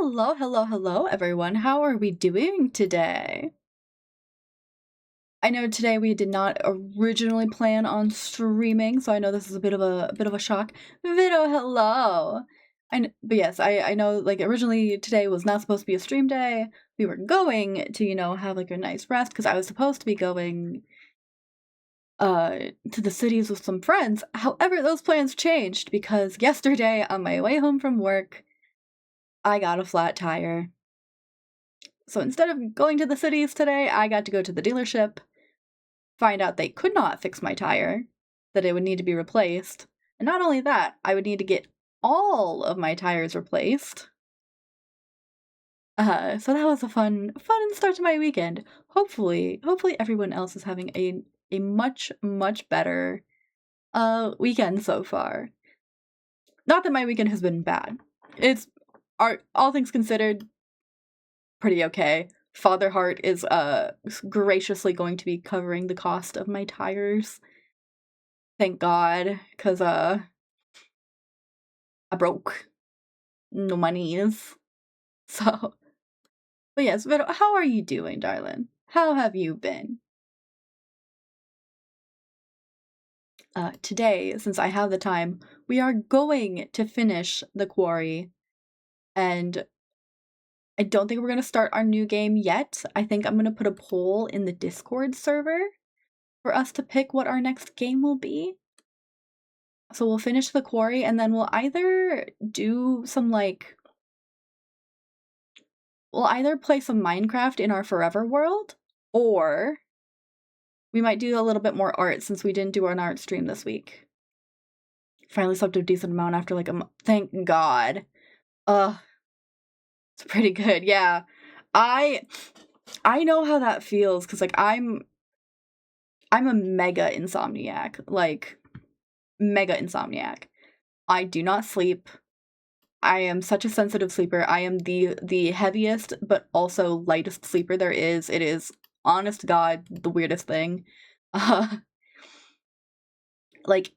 Hello, hello, hello, everyone. How are we doing today? I know today we did not originally plan on streaming, so I know this is a bit of a shock. Vito, hello. But yes, I know like originally today was not supposed to be a stream day. We were going to, have like a nice rest because I was supposed to be going to the cities with some friends. However, those plans changed because yesterday on my way home from work, I got a flat tire. So instead of going to the cities today, I got to go to the dealership, find out they could not fix my tire, that it would need to be replaced. And not only that, I would need to get all of my tires replaced. So that was a fun start to my weekend. Hopefully everyone else is having a much better weekend so far. Not that my weekend has been bad. It's all things considered pretty okay. Father Heart is graciously going to be covering the cost of my tires. Thank God, cause I broke. No monies. So, but yes, but how are you doing, darling? How have you been? Today, since I have the time, we are going to finish the quarry, and I don't think we're gonna start our new game yet. I think I'm gonna put a poll in the Discord server for us to pick what our next game will be. So we'll finish the quarry and then we'll either do some we'll either play some Minecraft in our forever world, or we might do a little bit more art since we didn't do an art stream this week. Finally slept a decent amount after like a month. Thank God. It's pretty good. Yeah. I know how that feels because like I'm a mega insomniac. Like mega insomniac. I do not sleep. I am such a sensitive sleeper. I am the heaviest but also lightest sleeper there is. It is, honest to God, the weirdest thing. Like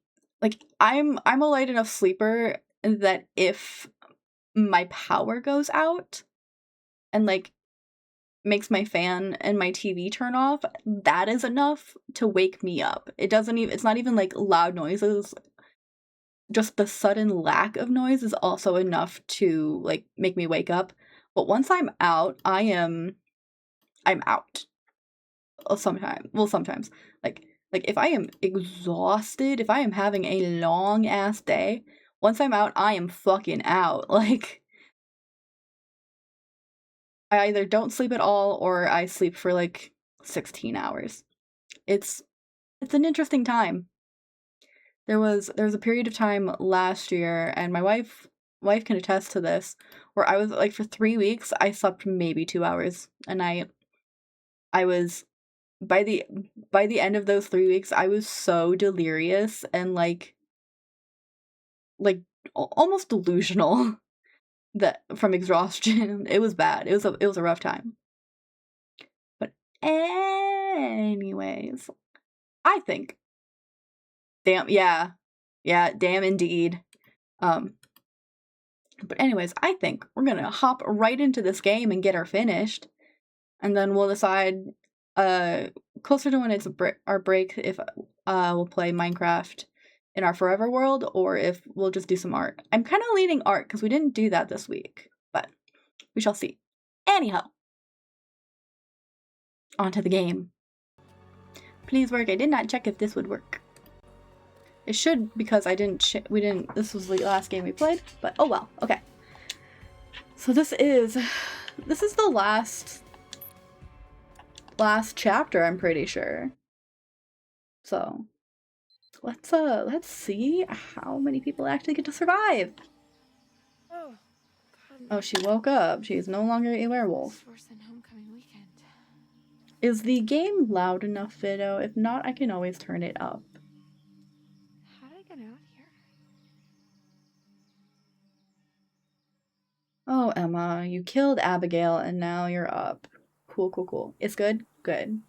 I'm a light enough sleeper that if my power goes out and like makes my fan and my TV turn off, that is enough to wake me up. It's not even like loud noises. Just the sudden lack of noise is also enough to like make me wake up. But once I'm out, I'm out. Sometimes. Like if I am exhausted, if I am having a long ass day, once I'm out, I am fucking out. Like I either don't sleep at all or I sleep for like 16 hours. It's an interesting time. There was a period of time last year, and my wife can attest to this, where I was like for 3 weeks I slept maybe 2 hours a night. I was by the end of those 3 weeks I was so delirious and like almost delusional that from exhaustion. It was bad. It was a rough time. But anyways, I think damn indeed. But anyways, I think we're gonna hop right into this game and get her finished, and then we'll decide closer to when it's our break if we'll play Minecraft in our forever world or if we'll just do some art. I'm kind of leaning art because we didn't do that this week, but we shall see. Anyhow, onto the game. Please work. I did not check if this would work. It should, because I didn't this was the last game we played, but oh well. Okay. So this is the last chapter, I'm pretty sure. So let's see how many people actually get to survive. Oh, she woke up. She is no longer a werewolf. Is the game loud enough, Fido? If not, I can always turn it up. How did I get out here? Oh, Emma, you killed Abigail and now you're up. Cool. It's good? Good.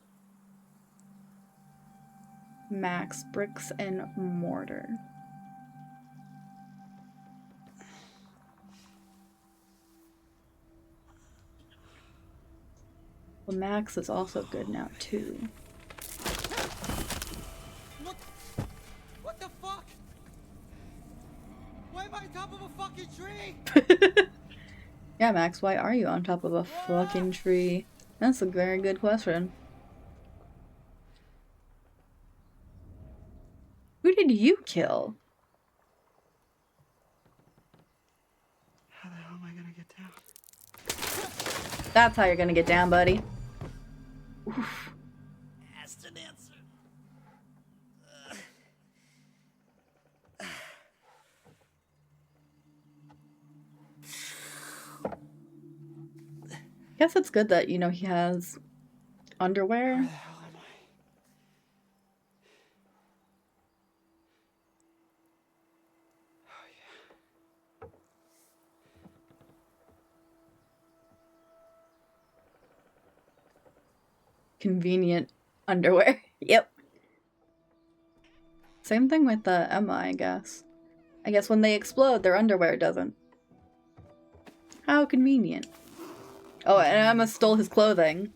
Max, bricks and mortar. Well, Max is also good now, too. What the fuck? Why am I on top of a fucking tree? Yeah, Max, why are you on top of a fucking tree? That's a very good question. Who did you kill? How the hell am I gonna get down? That's how you're gonna get down, buddy. Oof. Asked an answer. Guess it's good that, you know, he has underwear. Where the hell am I? Oh yeah. Convenient underwear. Yep. Same thing with Emma, I guess. I guess when they explode, their underwear doesn't. How convenient. Oh, and Emma stole his clothing.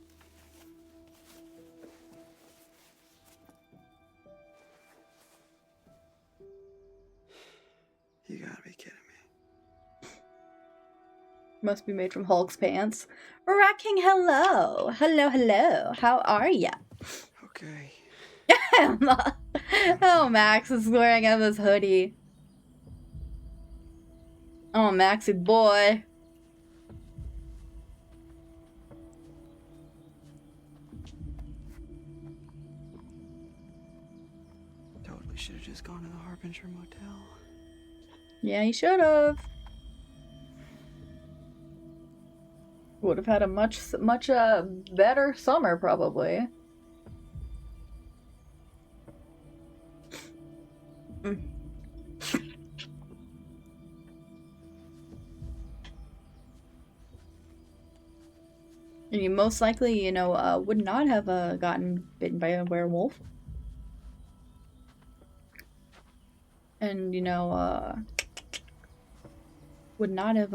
You gotta be kidding me. Must be made from Hulk's pants. Rocking hello. Hello, hello. How are ya? Okay. Emma. Oh, Max is wearing Emma's hoodie. Oh, Maxie boy. Totally should have just gone to the Harbinger Motel. Yeah, he should have. Would have had a much better summer, probably. And you most likely, you know, would not have gotten bitten by a werewolf. And, you know, would not have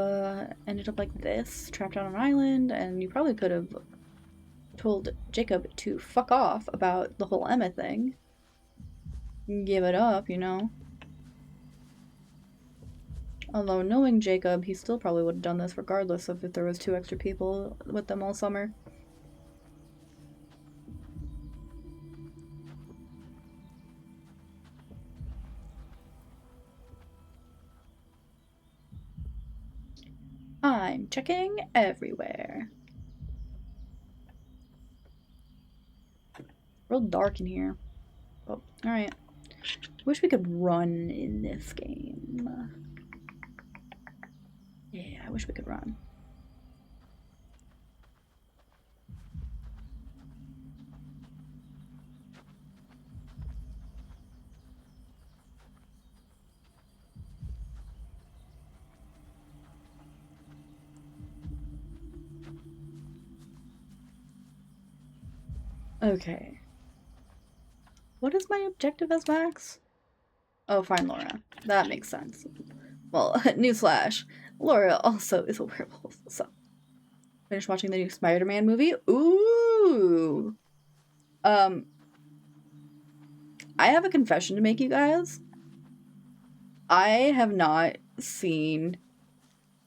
ended up like this, trapped on an island, and you probably could have told Jacob to fuck off about the whole Emma thing. Give it up, you know. Although, knowing Jacob, he still probably would have done this regardless of if there was 2 extra people with them all summer. I'm checking everywhere. Real dark in here. Oh, alright. Wish we could run in this game. Yeah, I wish we could run. Okay. What is my objective as Max? Oh, find Laura. That makes sense. Well, newsflash. Laura also is a werewolf, so. Finish watching the new Spider-Man movie? Ooh! I have a confession to make, you guys. I have not seen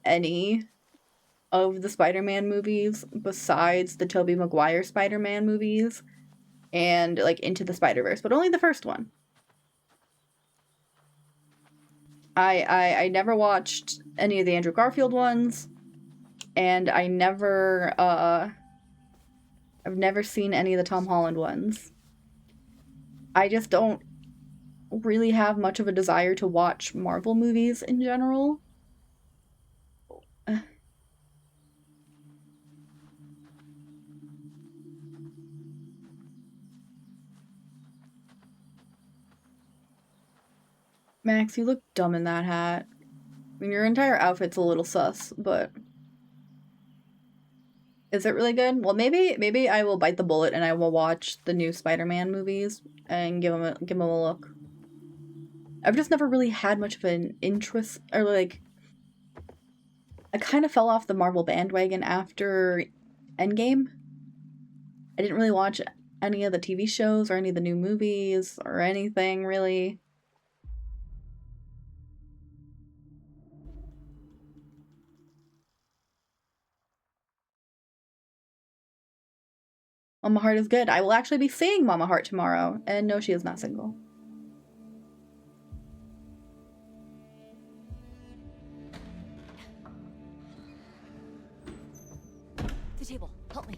any of the Spider-Man movies besides the Tobey Maguire Spider-Man movies and, like, Into the Spider-Verse, but only the first one. I never watched any of the Andrew Garfield ones, and I've never seen any of the Tom Holland ones. I just don't really have much of a desire to watch Marvel movies in general. Max, you look dumb in that hat. I mean, your entire outfit's a little sus, but is it really good? Well, maybe I will bite the bullet and I will watch the new Spider-Man movies and give them a look. I've just never really had much of an interest, or like, I kind of fell off the Marvel bandwagon after Endgame. I didn't really watch any of the TV shows or any of the new movies or anything, really. Mama Heart is good. I will actually be seeing Mama Heart tomorrow. And no, she is not single. The table, help me.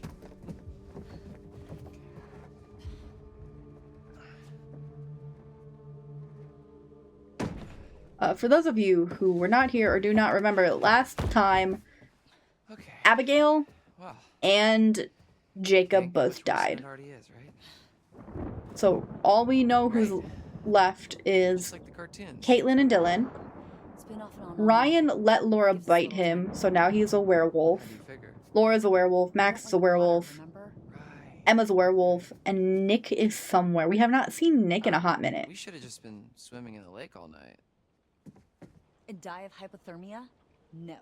For those of you who were not here or do not remember, last time Abigail and Jacob both died. So all we know who's left is Caitlin and Dylan. Ryan let Laura bite him, so now he's a werewolf. Laura's a werewolf, Max is a werewolf, Emma's a werewolf, and Nick is somewhere. We have not seen Nick in a hot minute. We should have just been swimming in the lake all night. And die of hypothermia? No.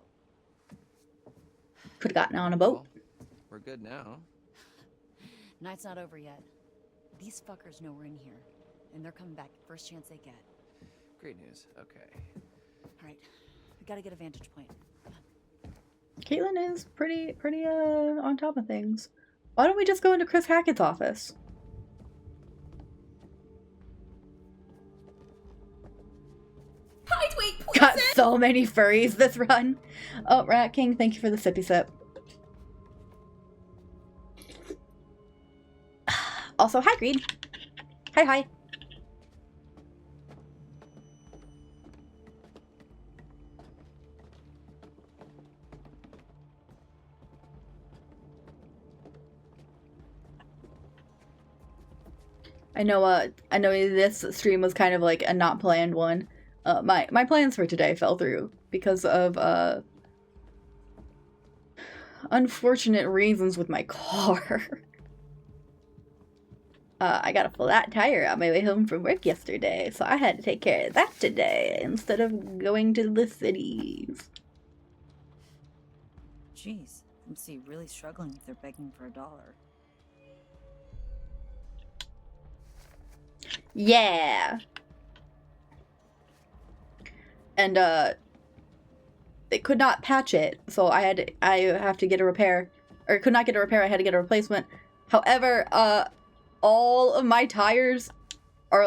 Could have gotten on a boat. Well, we're good now. Night's not over yet. These fuckers know we're in here, and they're coming back first chance they get. Great news. Okay. All right, we gotta get a vantage point. Caitlin is pretty on top of things. Why don't we just go into Chris Hackett's office? Got so many furries this run. Oh, Rat King, thank you for the sippy sip. Also, hi, Greed. Hi. I know this stream was kind of like a not planned one. My plans for today fell through because of unfortunate reasons with my car. I got a flat tire on my way home from work yesterday, so I had to take care of that today instead of going to the cities. Jeez, I'm see really struggling if they're begging for $1. Yeah. And they could not patch it, so I have to get a repair, or could not get a repair. I had to get a replacement. However, all of my tires are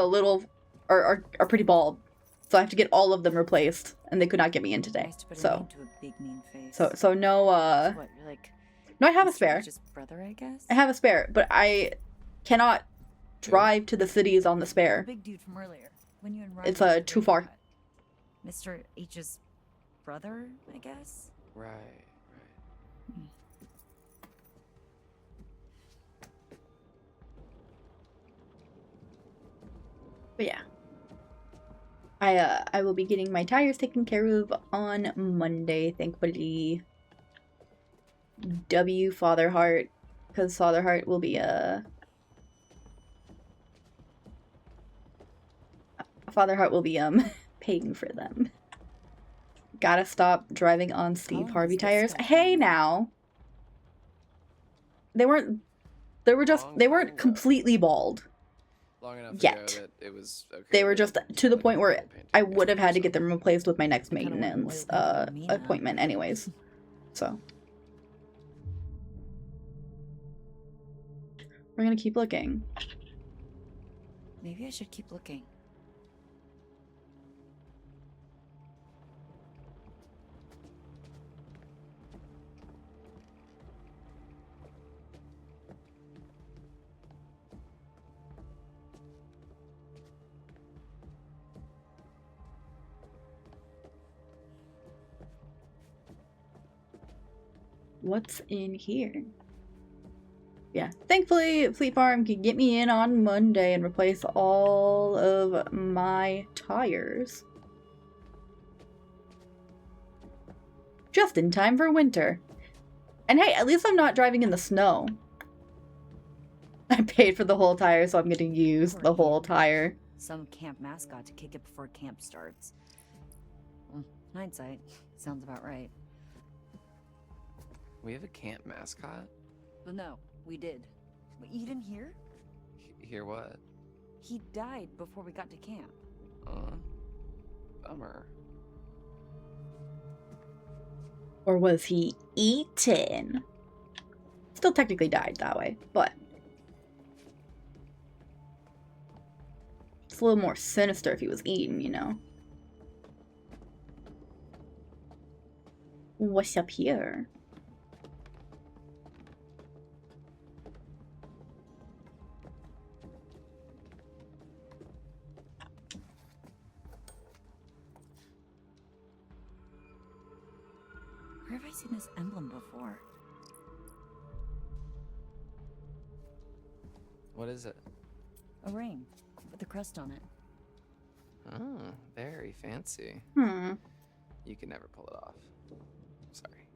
are pretty bald, so I have to get all of them replaced, and they could not get me in today. Nice to put So a name to a big mean face. so no What, you're like no, I have a spare. Just brother, I guess. I have a spare, but I cannot drive to the cities on the spare. The big dude from earlier. When you and It's Ryan too far. Mr. H's brother, I guess. Right. But yeah. I will be getting my tires taken care of on Monday, thankfully. W Fatherheart, because Fatherheart will be paying for them. Gotta stop driving on Steve Harvey tires. Hey now. They weren't completely bald. Long enough Yet. ago that it was okay. They were just to the point where Painting I would have had to or get them replaced with my next I kinda want maintenance oil paint on me now. appointment anyways. So we're gonna keep looking. Maybe I should keep looking. What's in here? Yeah, thankfully Fleet Farm can get me in on Monday and replace all of my tires. Just in time for winter. And hey, at least I'm not driving in the snow. I paid for the whole tire, so I'm gonna use the whole tire. Some camp mascot to kick it before camp starts. Well, hindsight, sounds about right. We have a camp mascot? But no, we did. You didn't hear? Hear what? He died before we got to camp. Bummer. Or was he eaten? Still technically died that way, but it's a little more sinister if he was eaten, you know? What's up here? Where have I seen this emblem before? What is it? A ring with a crest on it. Oh, very fancy. You can never pull it off. Sorry.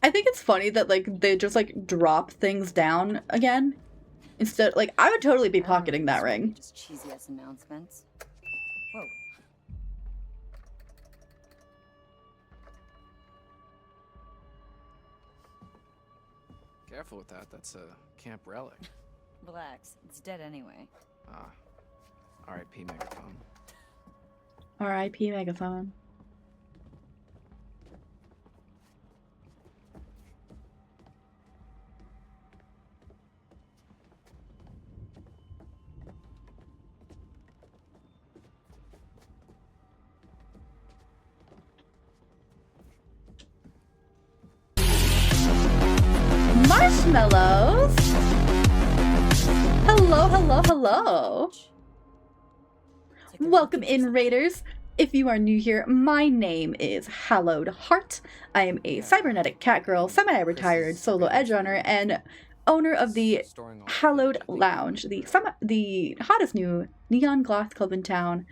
I think it's funny that, like, they just, like, drop things down again. Instead, like, I would totally be pocketing that ring. Just cheesy ass announcements. Whoa. Careful with that. That's a camp relic. Relax. It's dead anyway. Ah. R.I.P. Megaphone. R.I.P. Megaphone. Marshmallows? Hello, hello, hello. Welcome in, Raiders. If you are new here, my name is Hallowed Heart. I am a cybernetic catgirl, semi-retired solo edge runner, and owner of the Hallowed Lounge, the hottest new neon goth club in town.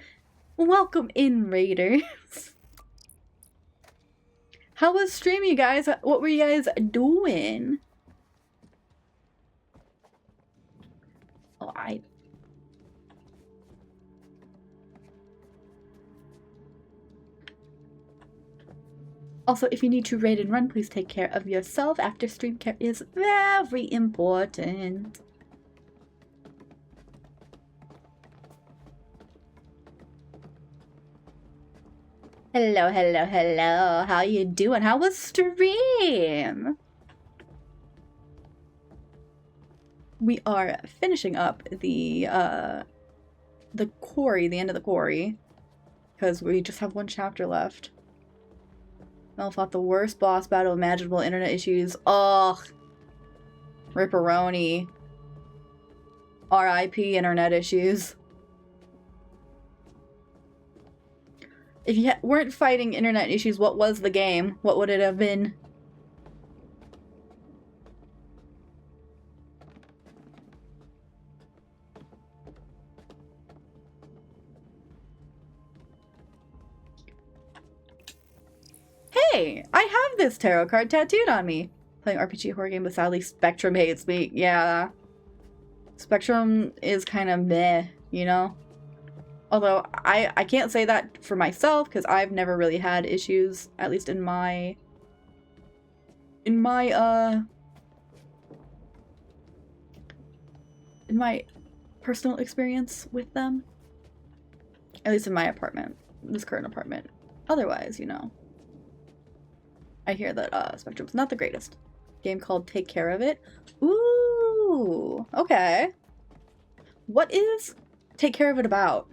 Welcome in, Raiders. How was stream, you guys? What were you guys doing? Oh, Also, if you need to raid and run, please take care of yourself. After stream care is very important. Hello, hello, hello. How you doing? How was stream? We are finishing up the quarry, the end of the quarry, because we just have one chapter left. Mel fought the worst boss battle imaginable. Internet issues. Ugh. Ripperoni. R.I.P. internet issues. If you weren't fighting internet issues, what was the game? What would it have been? Hey, I have this tarot card tattooed on me. Playing RPG horror game, but sadly Spectrum hates me. Yeah. Spectrum is kind of meh, you know? Although, I can't say that for myself, because I've never really had issues, at least in my personal experience with them. At least in my apartment. This current apartment. Otherwise, you know. I hear that Spectrum's not the greatest. Game called Take Care of It. Ooh, okay. What is Take Care of It about?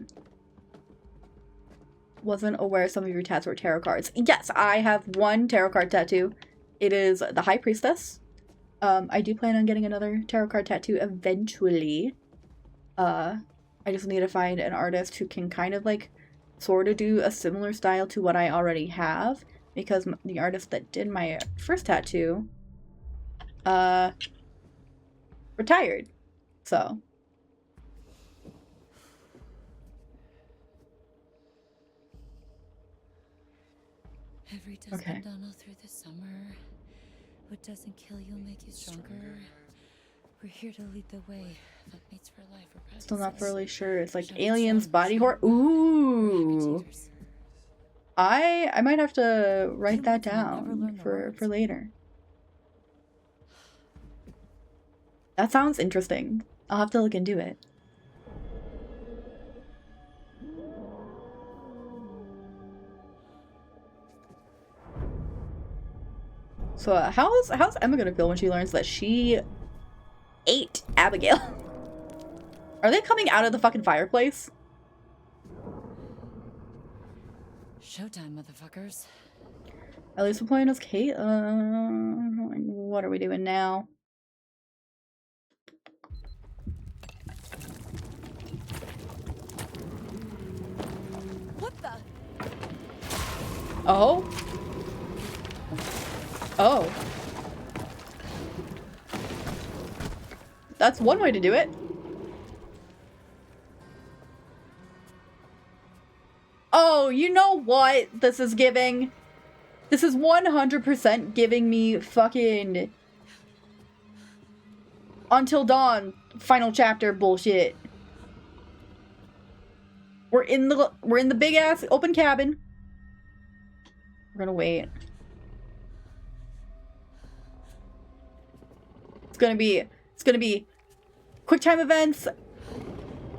Wasn't aware some of your tats were tarot cards. Yes, I have one tarot card tattoo. It is the High Priestess. I do plan on getting another tarot card tattoo eventually. I just need to find an artist who can kind of like sort of do a similar style to what I already have. Because the artist that did my first tattoo, retired. So. Every dust Okay. down all through the summer. What doesn't kill you will make you stronger. We're here to lead the way. But mates for life or Still not privacy. really sure. It's like Shut it aliens, down. body horror. Ooh. I might have to write that down for later. That sounds interesting. I'll have to look into it. So how's Emma gonna feel when she learns that she ate Abigail? Are they coming out of the fucking fireplace? Showtime, motherfuckers. At least we're playing as Kate. What are we doing now? What the? Oh? Oh. That's one way to do it. Oh, you know what this is giving? This is 100% giving me fucking Until Dawn final chapter bullshit. We're in the big ass open cabin. We're gonna wait. It's gonna be quick time events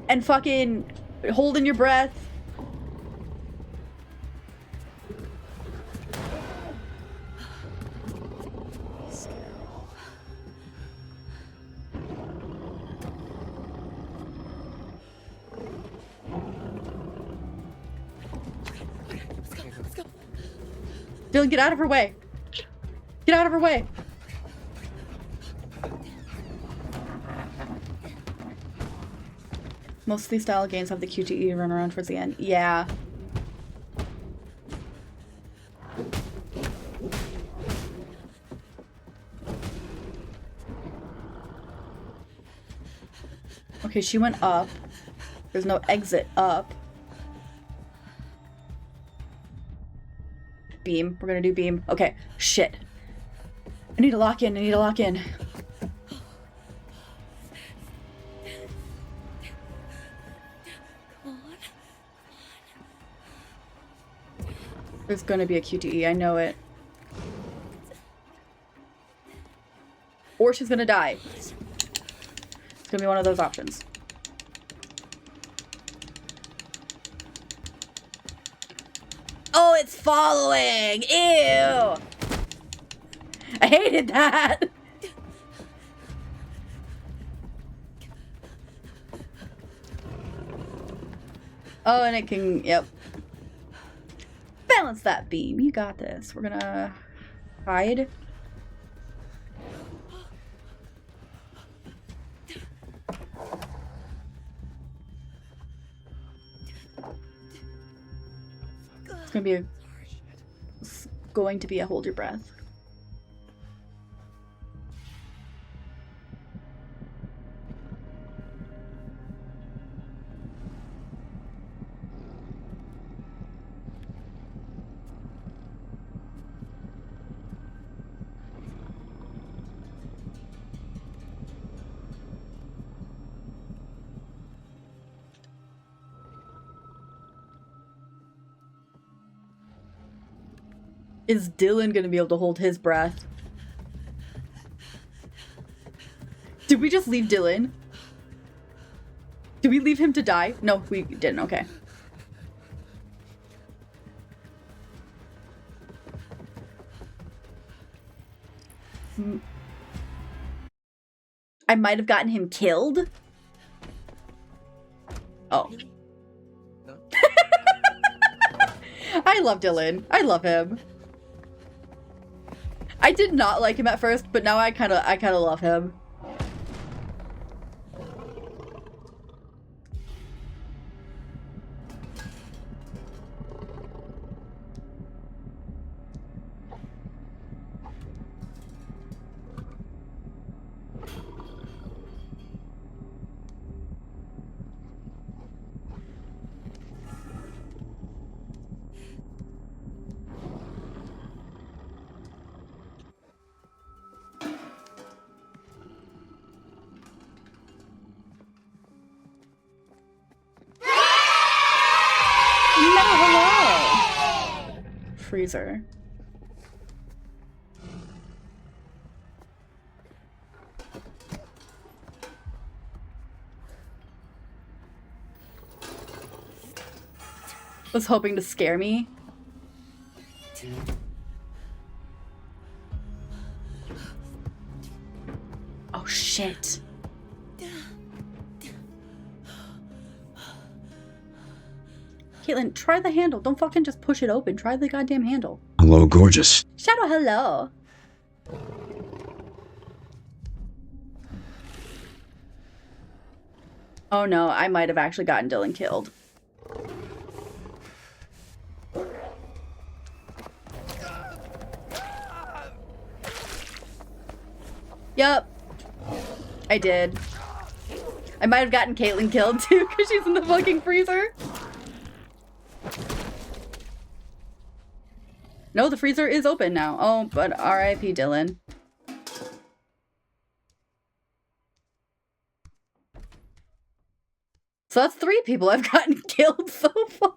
and fucking holding your breath. Dylan, get out of her way. Get out of her way. Most of these style games have the QTE run around towards the end. Yeah. Okay, she went up. There's no exit up. Beam. We're gonna do beam. Okay. Shit. I need to lock in. I need to lock in. There's gonna be a QTE. I know it. Or she's gonna die. It's gonna be one of those options. Oh, it's following! Ew! I hated that! Oh, and it can, yep. Balance that beam. You got this. We're gonna hide. It's going to be a hold your breath. Is Dylan gonna be able to hold his breath? Did we just leave Dylan? Did we leave him to die? No, we didn't. Okay. I might have gotten him killed. Oh. I love Dylan. I love him. I did not like him at first, but now I kind of love him. freezer. Was hoping to scare me. Oh shit. Caitlin, try the handle. Don't fucking just push it open. Try the goddamn handle. Hello, gorgeous. Shadow, hello. Oh no, I might have actually gotten Dylan killed. Yup. I did. I might have gotten Caitlin killed too because she's in the fucking freezer. No, the freezer is open now. Oh, but R.I.P. Dylan. So that's 3 people I've gotten killed so far.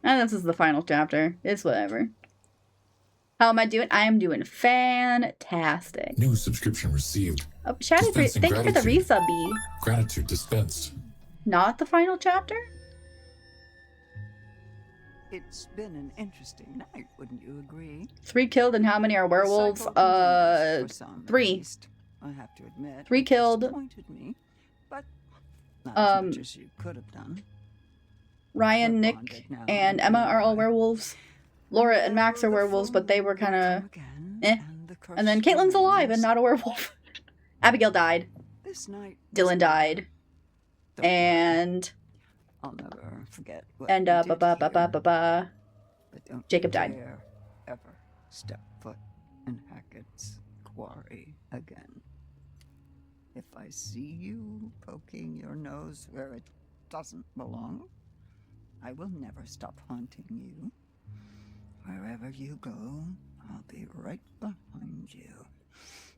And this is the final chapter. It's whatever. How am I doing? I am doing fantastic. New subscription received. Oh, Shadow, thank you for the resubby. Gratitude dispensed. Not the final chapter? It's been an interesting night, wouldn't you agree? 3 killed, and how many are werewolves? 3. I have to admit, 3 killed. Disappointed me, but not as much as you could have done. Ryan, Nick, and Emma are all werewolves. Laura and Max are werewolves, but they were kind of eh. And then Caitlin's alive and not a werewolf. Abigail died. This night, Dylan died. And I'll never forget what Jacob died. Dare ever step foot in Hackett's quarry again. If I see you poking your nose where it doesn't belong, I will never stop haunting you. Wherever you go, I'll be right behind you.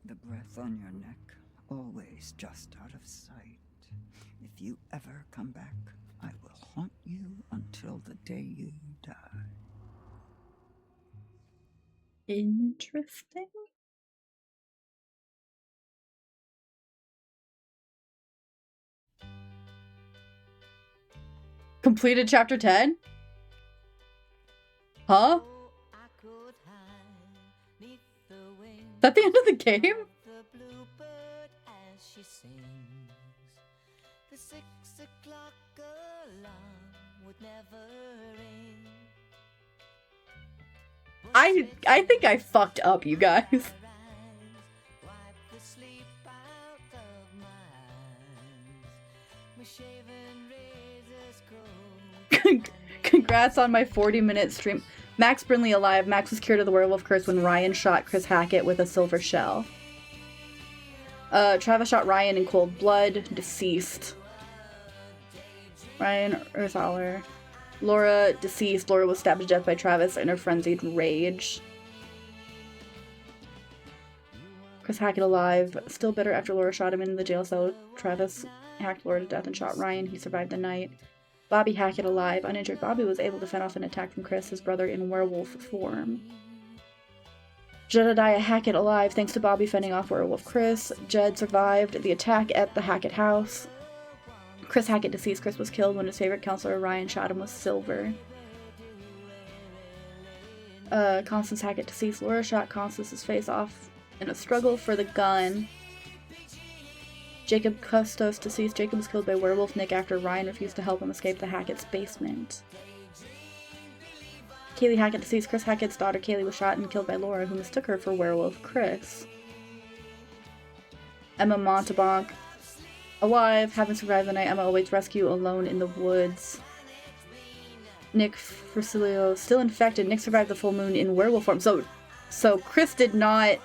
The breath on your neck, always just out of sight. If you ever come back, I will haunt you until the day you die. Interesting. Completed chapter 10? Huh? Is that the end of the game? I think I fucked up, you guys. Congrats on my 40-minute stream. Max Brinley alive. Max was cured of the werewolf curse when Ryan shot Chris Hackett with a silver shell. Travis shot Ryan in cold blood. Deceased. Ryan Earthaler. Laura deceased. Laura was stabbed to death by Travis in her frenzied rage. Chris Hackett alive. Still bitter after Laura shot him in the jail cell. Travis hacked Laura to death and shot Ryan. He survived the night. Bobby Hackett alive. Uninjured, Bobby was able to fend off an attack from Chris, his brother, in werewolf form. Jedediah Hackett alive thanks to Bobby fending off werewolf Chris. Jed survived the attack at the Hackett house. Chris Hackett deceased. Chris was killed when his favorite counselor Ryan shot him with silver. Constance Hackett deceased. Laura shot Constance's face off in a struggle for the gun. Jacob Custos deceased. Jacob was killed by werewolf Nick after Ryan refused to help him escape the Hackett's basement. Kaylee Hackett deceased. Chris Hackett's daughter Kaylee was shot and killed by Laura, who mistook her for werewolf Chris. Emma Montalbank alive, having survived the night. Emma awaits rescue alone in the woods. Nick Frasilio still infected. Nick survived the full moon in werewolf form. So Chris did not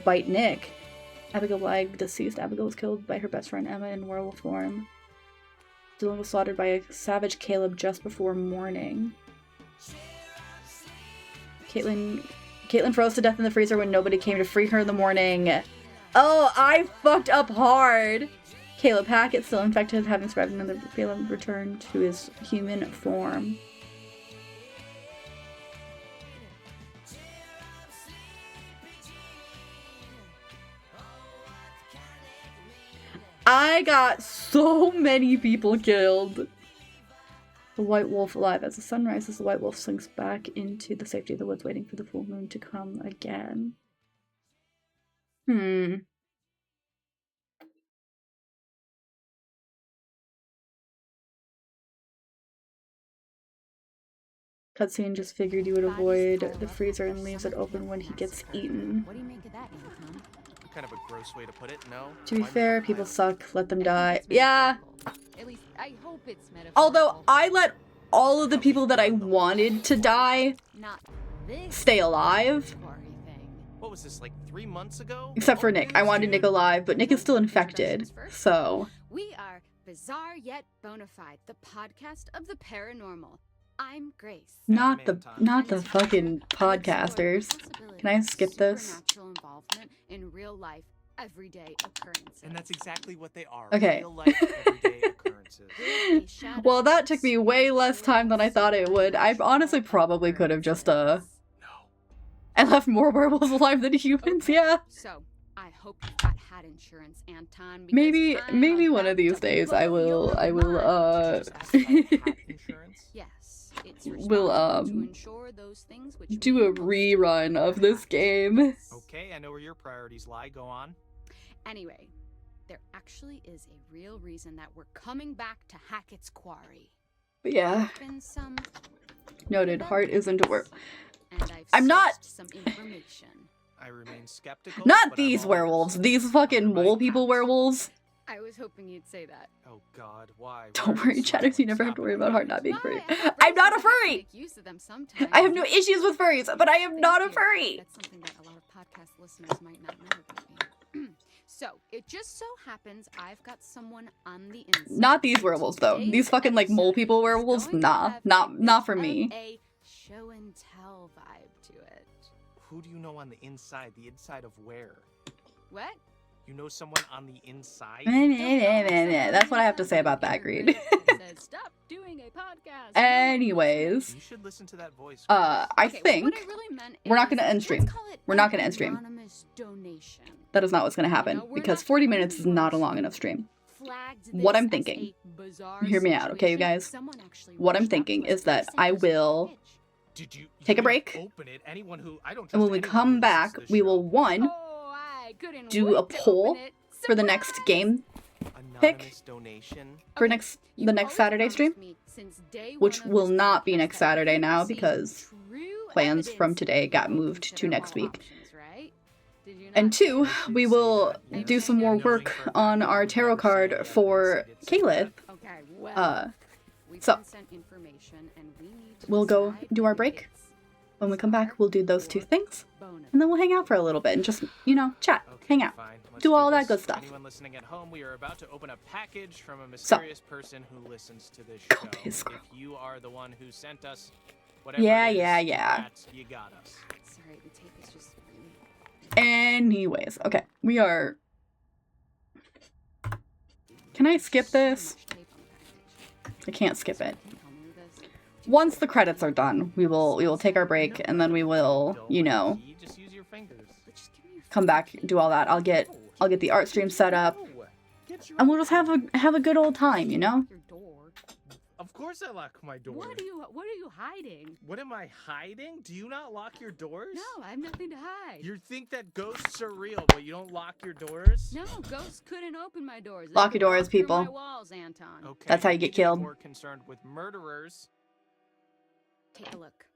bite Nick. Abigail Blag deceased. Abigail was killed by her best friend Emma in werewolf form. Dylan was slaughtered by a savage Caleb just before morning. Caitlin froze to death in the freezer when nobody came to free her in the morning. Oh, I fucked up hard. Caleb Hackett, still infected, having survived another failed return to his human form. I got so many people killed. The white wolf alive. As the sun rises, the white wolf slinks back into the safety of the woods, waiting for the full moon to come again. Cutscene, just figured you would avoid the freezer and leaves it open when he gets eaten. What do you make of that, Anton? Kind of a gross way to put it, no? To be fair, people suck. Let them die. It's Yeah. At least I hope it's metaphorical. Although I let all of the people that I wanted to die Not this stay alive. quarry thing. What was this, like 3 months ago? Except for Nick. I wanted Nick alive, but Nick is still infected. So. We are Bizarre Yet Bonafide, the podcast of the paranormal. I'm Grace. Not the fucking podcasters. Can I skip this? Supernatural involvement in real life, everyday occurrences. And that's exactly what they are. Okay. Real life, everyday occurrences. Well, that took me way less time than I thought it would. I honestly probably could have just, No. I left more werewolves alive than humans, yeah. So, I hope you've got hat insurance, Anton. because Maybe I'm one of about these to days blow I will, your mind. Just ask about hat insurance. Yes, it's will, responsible to insure those things which do we a most rerun of this game. Okay, I know where your priorities lie. Go on. Anyway, there actually is a real reason that we're coming back to Hackett's Quarry. But yeah, Been some noted, heart isn't a word. and I've I'm not- sourced some information. I remain skeptical. Not but I'm these all werewolves, ears. these fucking mole people werewolves. I was hoping you'd say that. Oh God, why? Don't Why are worry, you Chatters, you smiling? never have Stop to worry it. about heart not being Why? furry. I have I'm not a friends who furry! make use of them sometimes. I have no issues with furries, but I am not a Thank you. furry! That's something that a lot of podcast listeners might not know about me. So, it just so happens I've got someone on the inside. Not these werewolves though. Today's These fucking like mole episode people is werewolves, going to nah, have not a for bit me. of a show and tell vibe to it. Who do you know on the inside? The inside of where? What? You know someone on the inside? That's what I have to say about that, Greed. Said, Stop doing a podcast. Anyways, You should listen to that voice. I Okay, think what I really meant we're not is, gonna end let's stream. call it We're not an gonna end stream. anonymous donation. that is not what's gonna happen No, we're because not 40 going minutes is to not a launch long enough stream. Flagged What this I'm as thinking- a bizarre hear me out, okay, you situation. guys? Someone actually What I'm reached out thinking to us is that and I sent us a will pitch. Did you take a didn't break, Open it. Anyone who I don't and when trust we anyone come who listens back, to this we show. will Oh, I couldn't do wait a to poll open it. for the next Surprise! game pick Anonymous donation. for Okay, the you've next always Saturday promised stream, me since day which one of will this not be podcast next that Saturday you'd now see because true plans from evidence today got and moved to consider next all week. options, right? Did you And not? 2, I we did say will that, yes. do some more Knowing work for a fact on that our you tarot never say card evidence, for I did say Caleb. that. Okay, well, we've so, been sent information and we need to we'll go decide do our if break. it's When we come back, we'll do those 2 things, bonus. and then we'll hang out for a little bit and just, you know, chat, Okay, hang out, fine. Let's do all that this. good stuff. Anyone listening at home, we are about to open a package from a mysterious person who listens to this Go show. piss, girl. If you are the one who sent us whatever Yeah, it is, yeah. that you got us. Sorry, the tape is just really. Anyways, okay, we are... Can I skip this? So much tape on the package. I can't skip it. Can you help me with this? Once the credits are done, we will take our break, and then we will, Don't you let know, me just use your fingers. But just give me your come back, do all that. I'll get the art stream set up, No. Get your and we'll just have a good old time, you know? your door. Of course I lock my door. What are you hiding? What am I hiding? Do you not lock your doors? No, I have nothing to hide. You think that ghosts are real, but you don't lock your doors? No, ghosts couldn't open my doors. They Lock could your doors, walk through people. My walls, Anton. Okay. That's how you we get killed. More concerned with murderers. Take a look.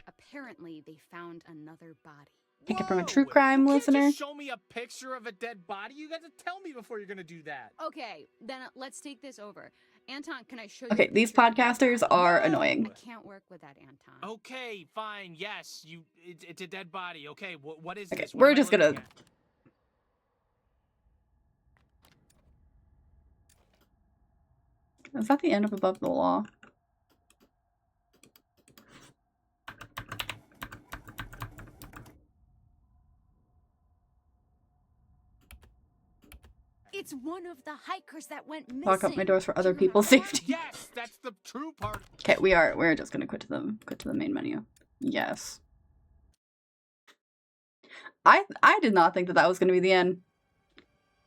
Apparently, they found another body. Take it from a Whoa! true crime You can't listener. Just show me a picture of a dead body. You got to tell me before you're gonna do that. Okay, then let's take this over. Anton, can I show you? Okay, a these picture of the dead podcasters body? are No. annoying. I can't work with that, Anton. Okay, fine. Yes, it's a dead body. Okay, what is Okay, this? What we're am I just gonna- looking at? Is that the end of Above the Law? It's It's one of the hikers that went missing. Lock up my doors for Do other you people's remember that? safety. Yes, that's the true part. Okay, we're just gonna quit to the main menu. Yes. I did not think that was gonna be the end.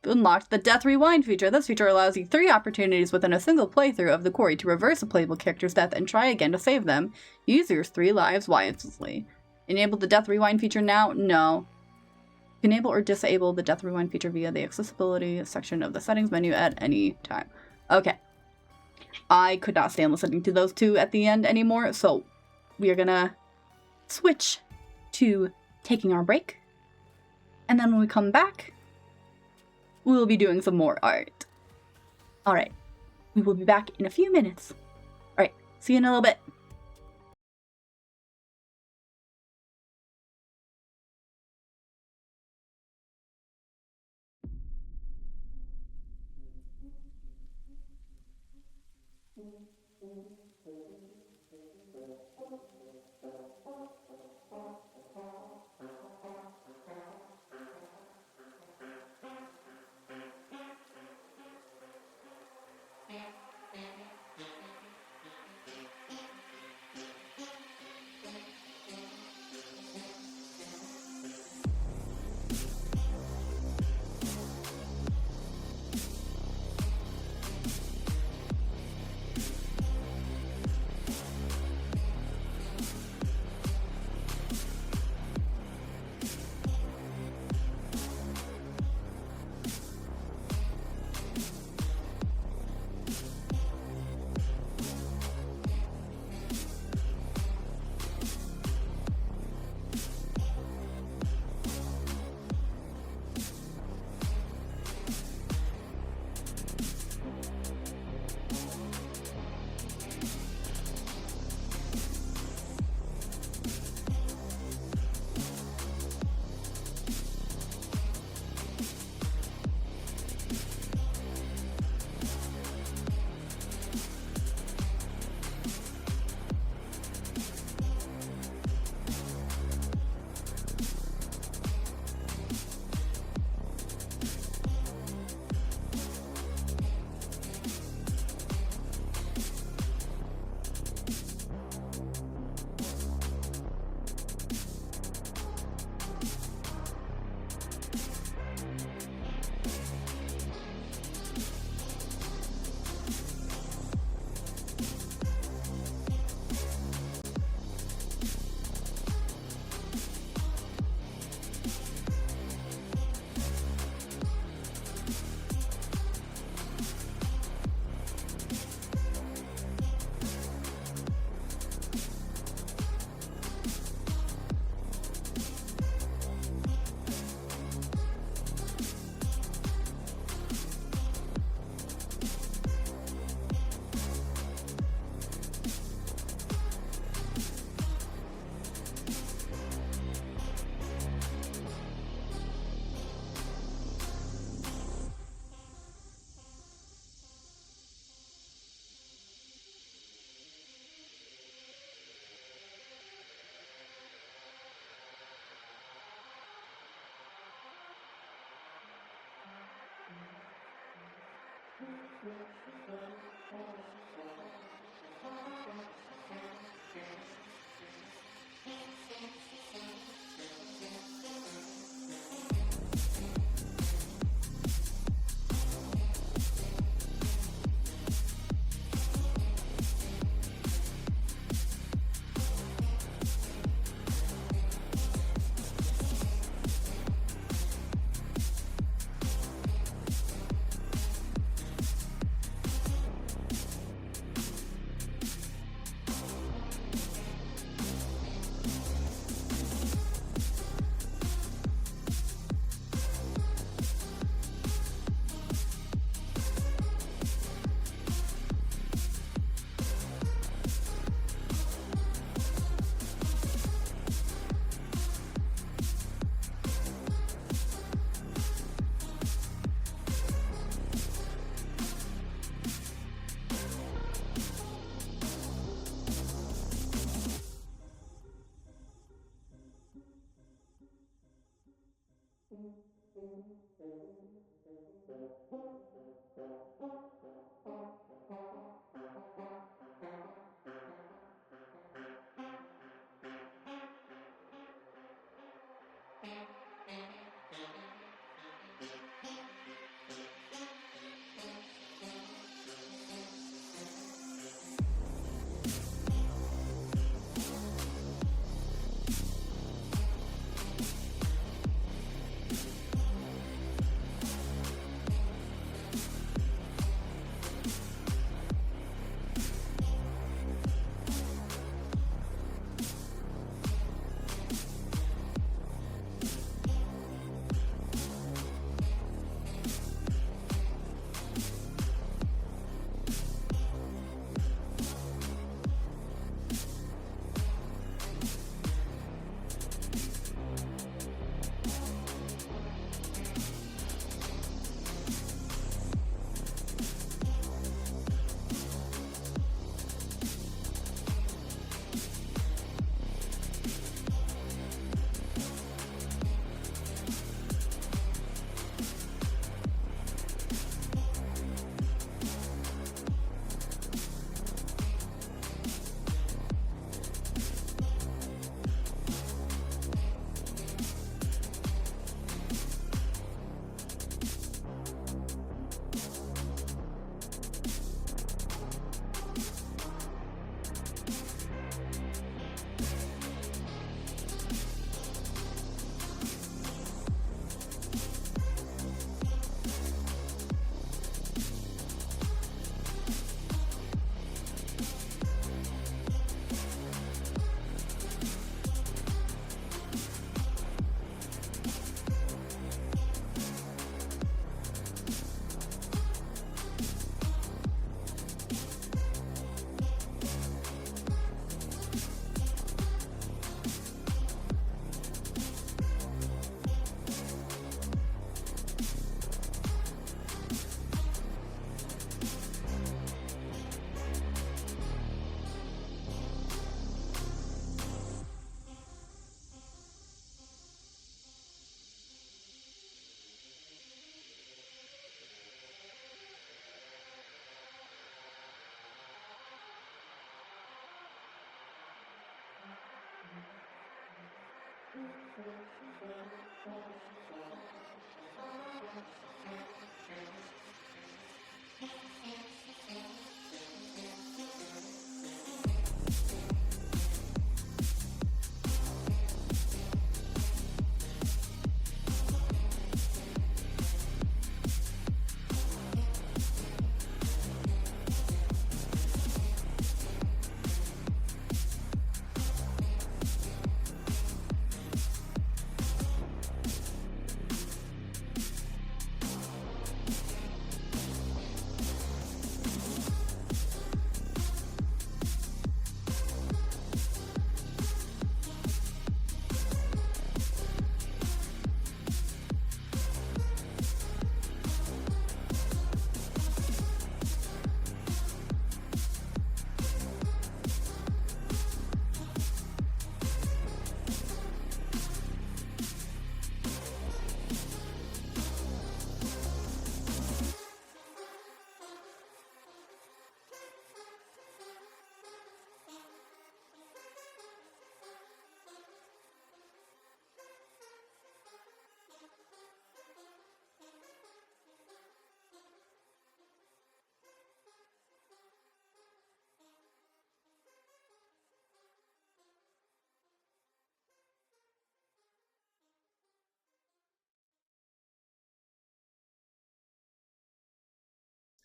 Unlocked the Death Rewind feature. This feature allows you 3 opportunities within a single playthrough of the quarry to reverse a playable character's death and try again to save them. Use your 3 lives wisely. Enable the Death Rewind feature now? No. Enable or disable the Death Rewind feature via the accessibility section of the settings menu at any time. Okay. I could not stand listening to those 2 at the end anymore, so we are gonna switch to taking our break. And then when we come back, we'll be doing some more art. Alright, we will be back in a few minutes. Alright, see you in a little bit.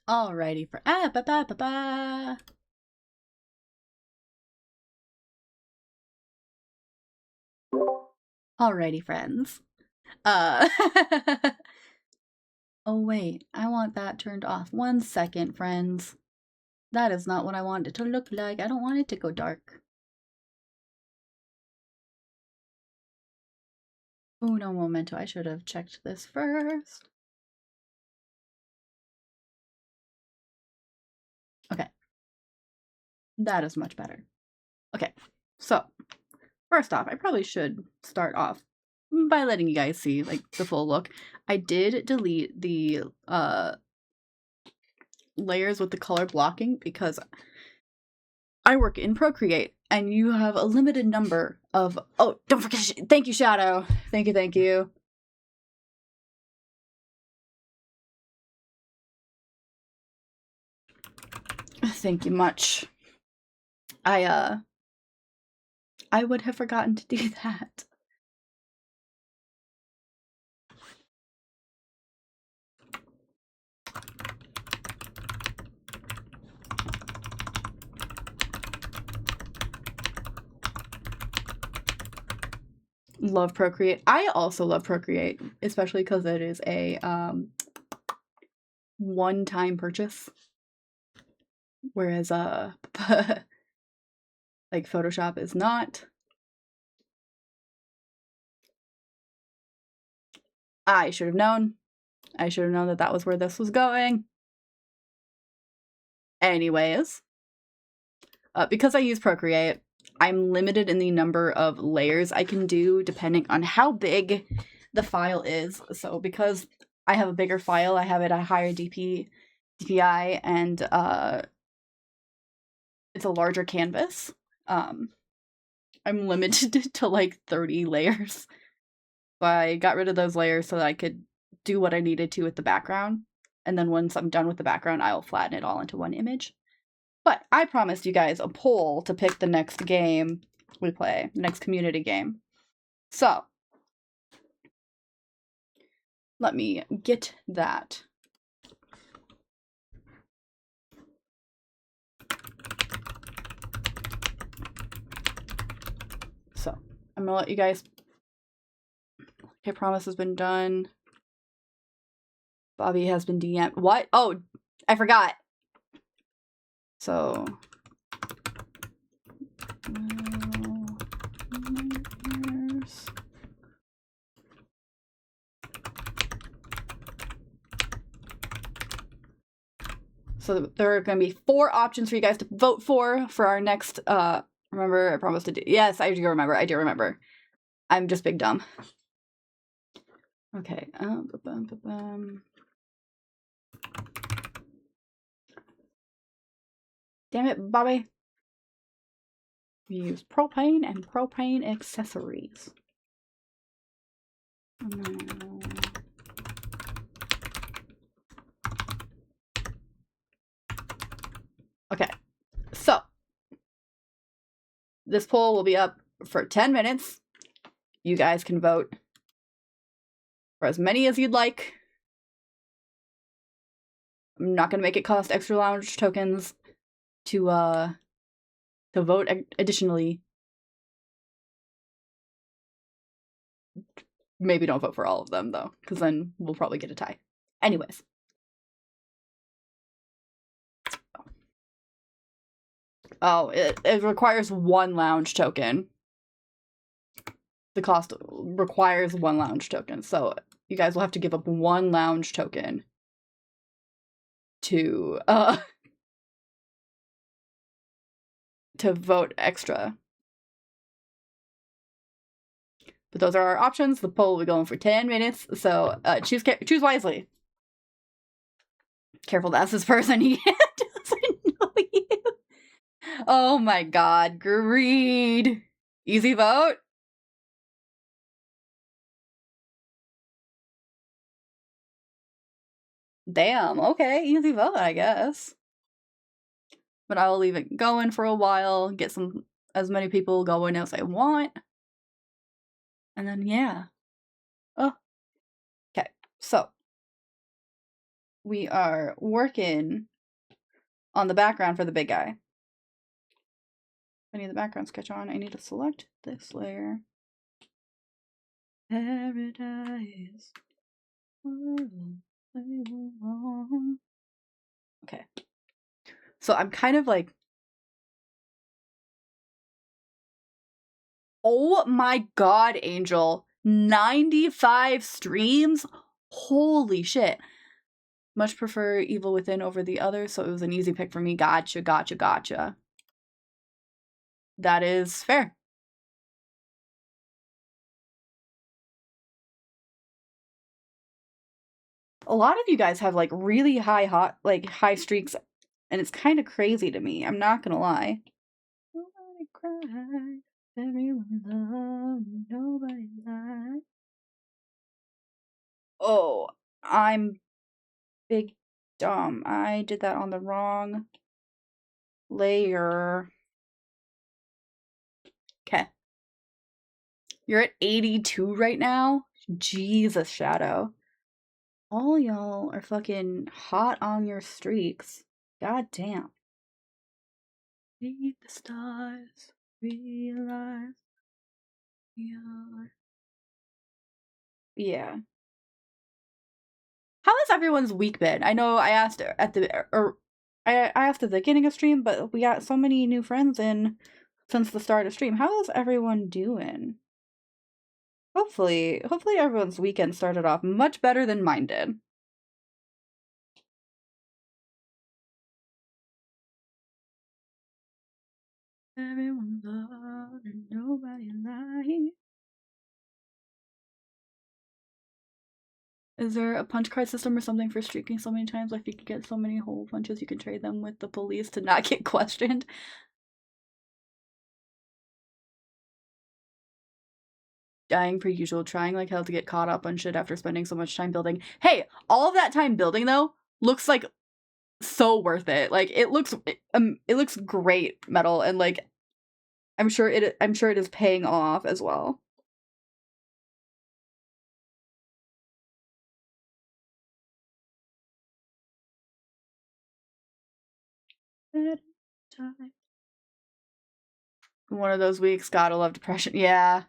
Alrighty, for Alrighty, friends. Oh wait, I want that turned off. 1 second, friends. That is not what I want it to look like. I don't want it to go dark. Uno momento. I should have checked this first. Okay. That is much better. Okay, so first off, I probably should start off by letting you guys see like the full look. I did delete the layers with the color blocking because I work in Procreate and you have a limited number of, oh, don't forget, thank you, Shadow. Thank you, thank you. Thank you much. I would have forgotten to do that. Love Procreate. I also love Procreate, especially because it is a one-time purchase. Whereas like Photoshop is not. I should have known. I should have known that that was where this was going. Anyways, because I use Procreate, I'm limited in the number of layers I can do depending on how big the file is. So because I have a bigger file, I have it at a higher DPI, and it's a larger canvas. I'm limited to like 30 layers. So I got rid of those layers so that I could do what I needed to with the background. And then once I'm done with the background, I'll flatten it all into one image. But I promised you guys a poll to pick the next game we play, next community game. So let me get that. So I'm gonna let you guys. Okay, promise has been done. Bobby has been DM'd. What? Oh, I forgot. So. So there are going to be 4 options for you guys to vote for our next, remember, I promised to do, yes, I do remember. I'm just big dumb. Okay, damn it, Bobby. We use propane and propane accessories. Okay, so this poll will be up for 10 minutes. You guys can vote for as many as you'd like. I'm not going to make it cost extra lounge tokens to vote additionally. Maybe don't vote for all of them, though, because then we'll probably get a tie. Anyways. Oh, it requires 1 lounge token. The cost requires 1 lounge token, so you guys will have to give up 1 lounge token to vote extra. But those are our options. The poll will be going for 10 minutes, so choose wisely. Careful to ask this person. He doesn't know you. Oh my god, greed. Easy vote? Damn, okay, easy vote, I guess. But I will leave it going for a while, get as many people going as I want. And then, yeah. Oh. Okay, so. We are working on the background for the big guy. I need the background sketch on. I need to select this layer. Paradise. Okay. So I'm kind of like, oh my god, Angel. 95 streams? Holy shit. Much prefer Evil Within over the others, so it was an easy pick for me. Gotcha, gotcha, gotcha. That is fair. A lot of you guys have like really high streaks, and it's kind of crazy to me. I'm not gonna lie. Nobody cried, everyone loved, nobody lied. Oh, I'm big dumb. I did that on the wrong layer. Okay. You're at 82 right now? Jesus, Shadow. All y'all are fucking hot on your streaks. God damn. Read the stars, realize we are. Yeah. How has everyone's week been? I know I asked at the I asked at the beginning of stream, but we got so many new friends in since the start of stream. How is everyone doing? Hopefully everyone's weekend started off much better than mine did. Everyone loved and nobody liked. Is there a punch card system or something for streaking so many times? Like you could get so many hole punches, you can trade them with the police to not get questioned. Dying per usual, trying like hell to get caught up on shit after spending so much time building. Hey, all of that time building though looks like so worth it. Like it looks great, Metal, and like I'm sure it is paying off as well. One of those weeks, gotta love depression. Yeah.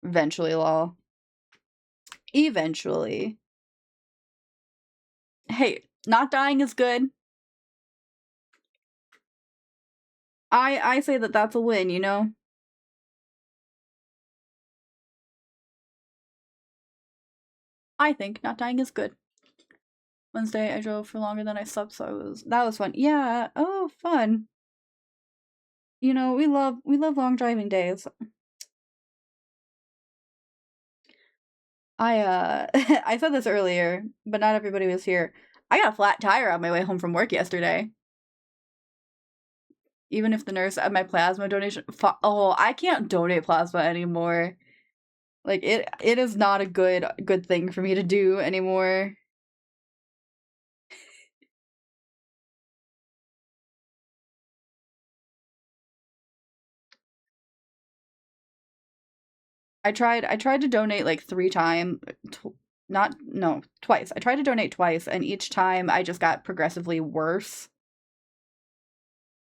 Eventually, lol. Eventually. Hey, not dying is good. I say that that's a win, you know? I think not dying is good. Wednesday, I drove for longer than I slept, so that was fun. Yeah, oh, fun. You know, we love long driving days. I said this earlier, but not everybody was here. I got a flat tire on my way home from work yesterday. Even if the nurse at my plasma donation... Oh, I can't donate plasma anymore. Like, it is not a good thing for me to do anymore. I tried to donate like 3 times. Twice. I tried to donate twice, and each time I just got progressively worse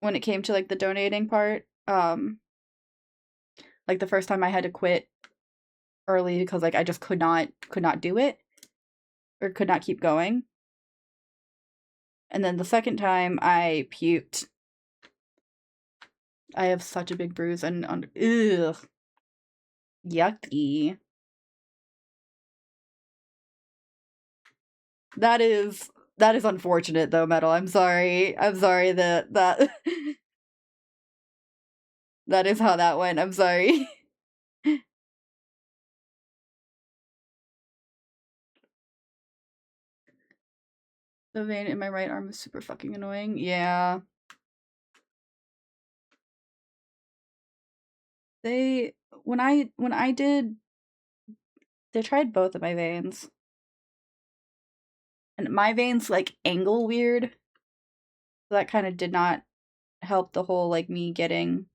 when it came to like the donating part. Like the first time I had to quit early because like I just could not do it, or could not keep going. And then the second time I puked. I have such a big bruise and ugh. Yucky. That is unfortunate though, Metal. I'm sorry that that is how that went. I'm sorry. The vein in my right arm is super fucking annoying. Yeah. They tried both of my veins. And my veins like angle weird. So that kind of did not help the whole like me getting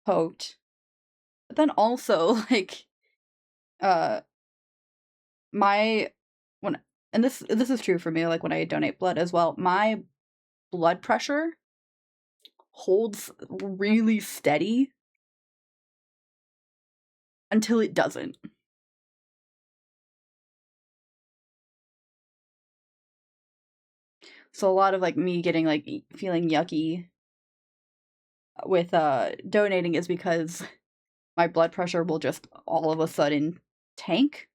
poked. But then also like this is true for me, like when I donate blood as well, my blood pressure holds really steady until it doesn't. So a lot of like me getting like feeling yucky with donating is because my blood pressure will just all of a sudden tank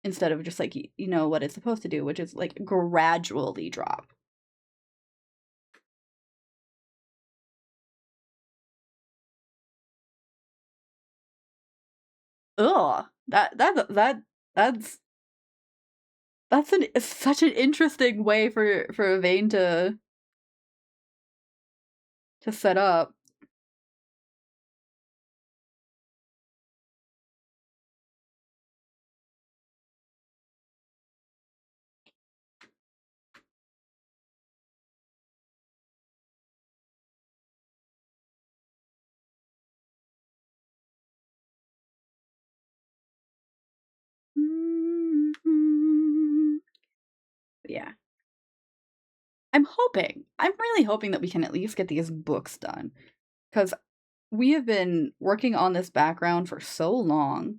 instead of just like you know what it's supposed to do, which is like gradually drop. Ugh, that's such an interesting way for a vein to set up. Yeah. I'm really hoping that we can at least get these books done. Because we have been working on this background for so long.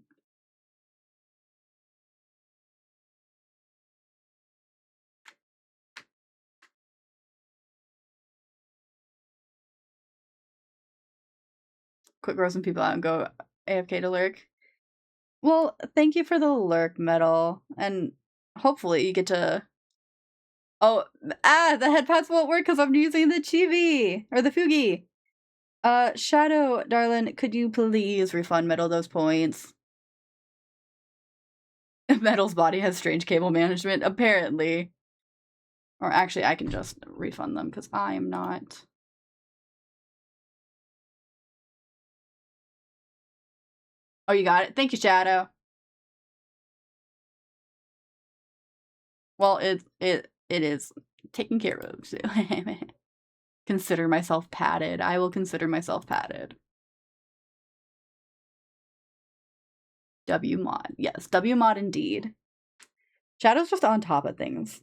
Quit grossing people out and go AFK to lurk. Well, thank you for the lurk, Metal. And hopefully you get to... Oh, the headpads won't work because I'm using the chibi! Or the fugi! Shadow, darling, could you please refund Metal those points? Metal's body has strange cable management, apparently. Or actually, I can just refund them because I am not... Oh, you got it? Thank you, Shadow. Well, it is taken care of. So. Consider myself padded. I will consider myself padded. W mod. Yes, W mod indeed. Shadow's just on top of things.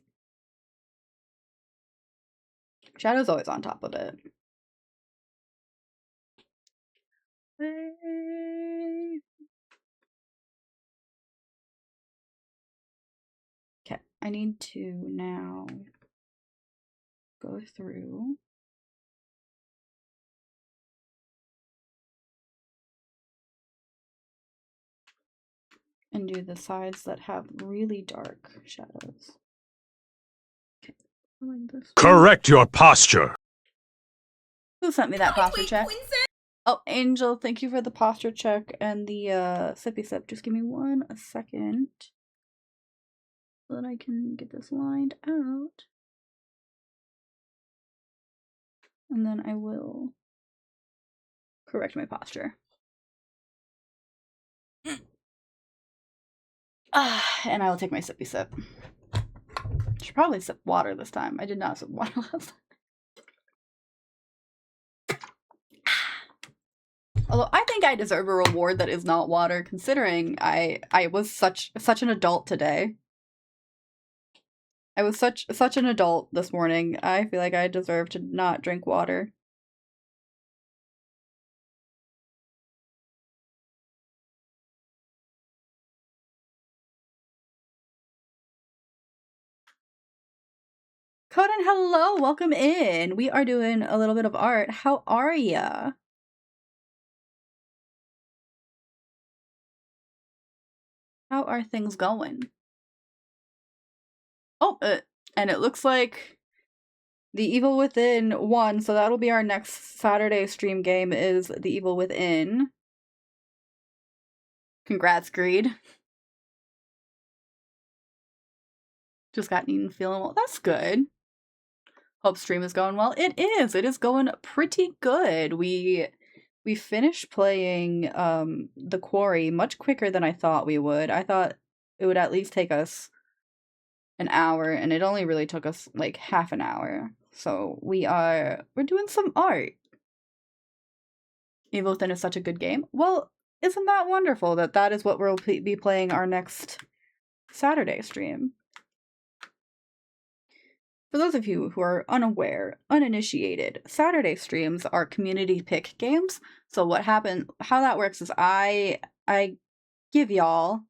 Shadow's always on top of it. Okay, I need to now go through and do the sides that have really dark shadows. Okay, like this. Correct your posture. Who sent me that posture check? Oh, Angel, thank you for the posture check and the sippy sip. Just give me 1 second so that I can get this lined out. And then I will correct my posture. And I will take my sippy sip. Should probably sip water this time. I did not sip water last time. Although I think I deserve a reward that is not water, considering I was such an adult today. I was such an adult this morning. I feel like I deserve to not drink water. Coden, hello, welcome in. We are doing a little bit of art. How are ya? How are things going? Oh, and it looks like The Evil Within won, so that'll be our next Saturday stream game is The Evil Within. Congrats, Greed. Just got eaten feeling well. That's good. Hope stream is going well. It is. It is going pretty good. We finished playing The Quarry much quicker than I thought we would. I thought it would at least take us an hour, and it only really took us like half an hour. So we're doing some art. Evil Within is such a good game. Well, isn't that wonderful that is what we'll be playing our next Saturday stream? For those of you who are unaware, uninitiated, Saturday streams are community pick games. So how that works is I give y'all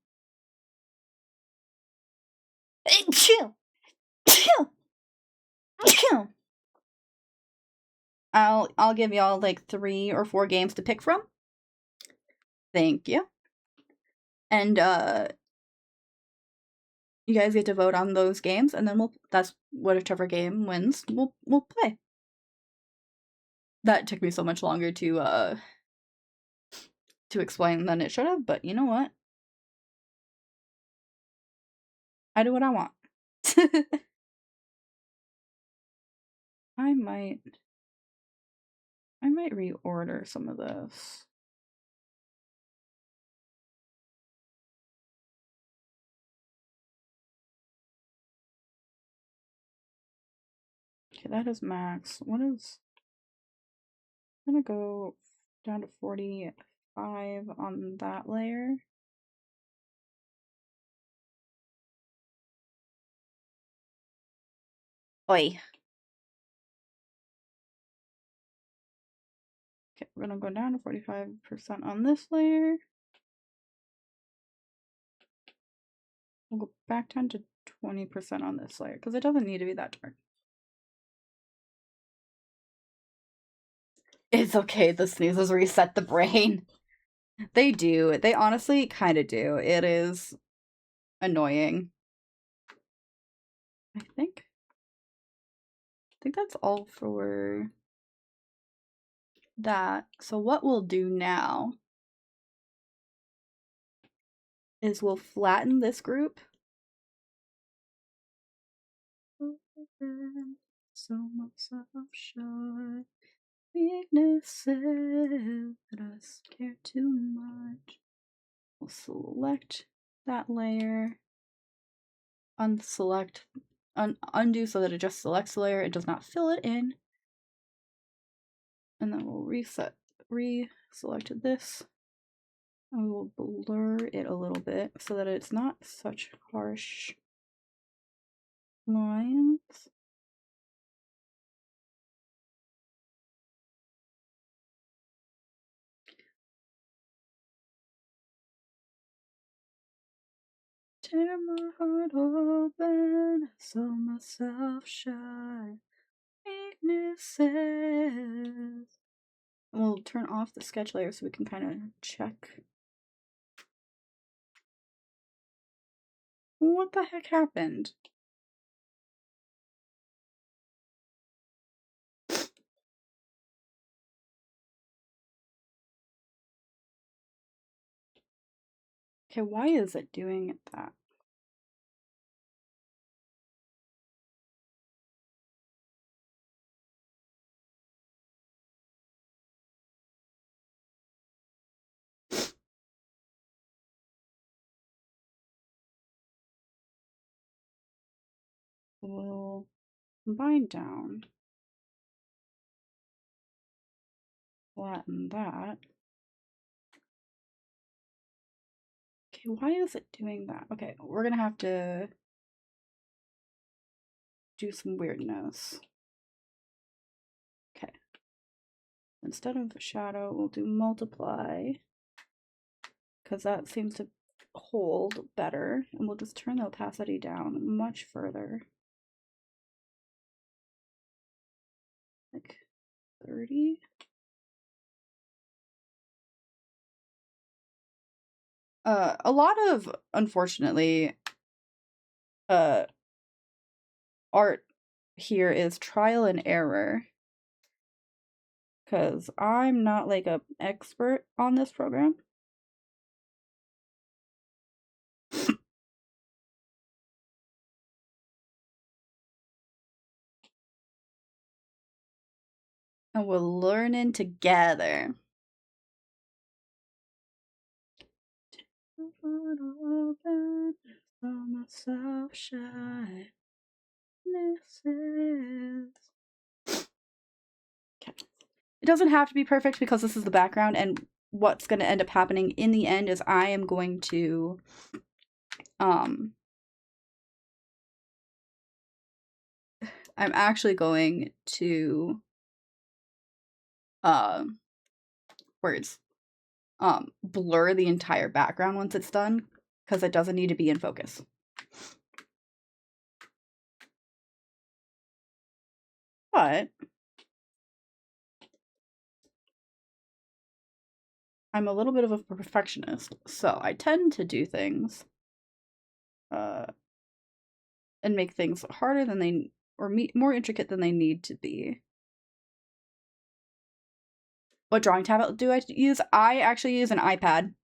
I'll give y'all like 3 or 4 games to pick from. Thank you. And you guys get to vote on those games, and then that's whichever game wins, we'll play. That took me so much longer to explain than it should have, but you know what? I do what I want. I might reorder some of this. Okay, that is max. I'm gonna go down to 45 on that layer. Oi. Okay, we're gonna go down to 45% on this layer. We'll go back down to 20% on this layer, because it doesn't need to be that dark. It's okay, the sneezes reset the brain. They do. They honestly kind of do. It is annoying. I think that's all for that. So what we'll do now is we'll flatten this group. So much self-shot. Weaknesses that us care too much. We'll select that layer, undo so that it just selects the layer, it does not fill it in, and then we'll re-select this, and we will blur it a little bit so that it's not such harsh lines. Tear my heart open, so myself shy. Weaknesses. And we'll turn off the sketch layer so we can kind of check. What the heck happened? Okay, why is it doing that? We'll combine down. Flatten that. Okay, why is it doing that? Okay, we're gonna have to do some weirdness. Okay. Instead of shadow, we'll do multiply, because that seems to hold better, and we'll just turn the opacity down much further. Like 30. A lot of, unfortunately, art here is trial and error, because I'm not like an expert on this program. And we're learning together. Saw myself shine. Okay. It doesn't have to be perfect because this is the background, and what's going to end up happening in the end is I am going to I'm actually going to blur the entire background once it's done, because it doesn't need to be in focus. But I'm a little bit of a perfectionist, so I tend to do things and make things harder than they, or more intricate than they need to be. What drawing tablet do I use? I actually use an iPad.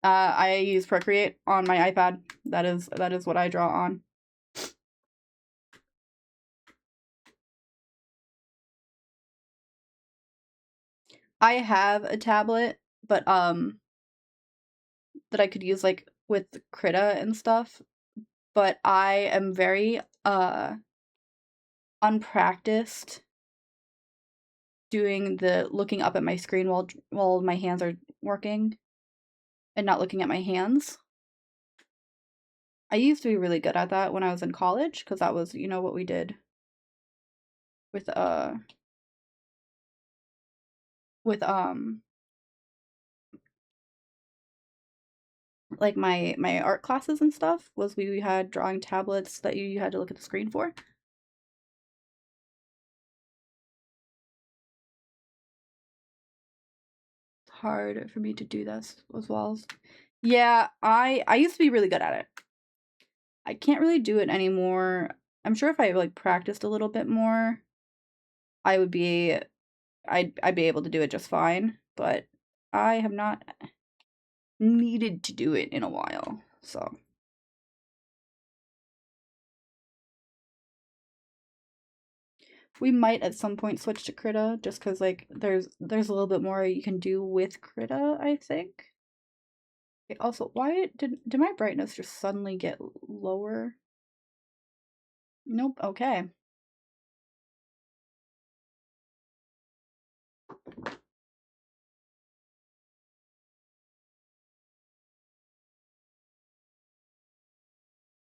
I use Procreate on my iPad. That is what I draw on. I have a tablet, but that I could use like with Krita and stuff, but I am very unpracticed doing the looking up at my screen while my hands are working and not looking at my hands. I used to be really good at that when I was in college, because that was, you know, what we did with like my art classes and stuff, was we had drawing tablets that you had to look at the screen for. It's hard for me to do this with walls. Yeah, I used to be really good at it. I can't really do it anymore. I'm sure if I like practiced a little bit more, I'd be able to do it just fine, but I have not needed to do it in a while, so. We might at some point switch to Krita, just because like there's a little bit more you can do with Krita, I think. Okay, also, why did my brightness just suddenly get lower? Nope, okay.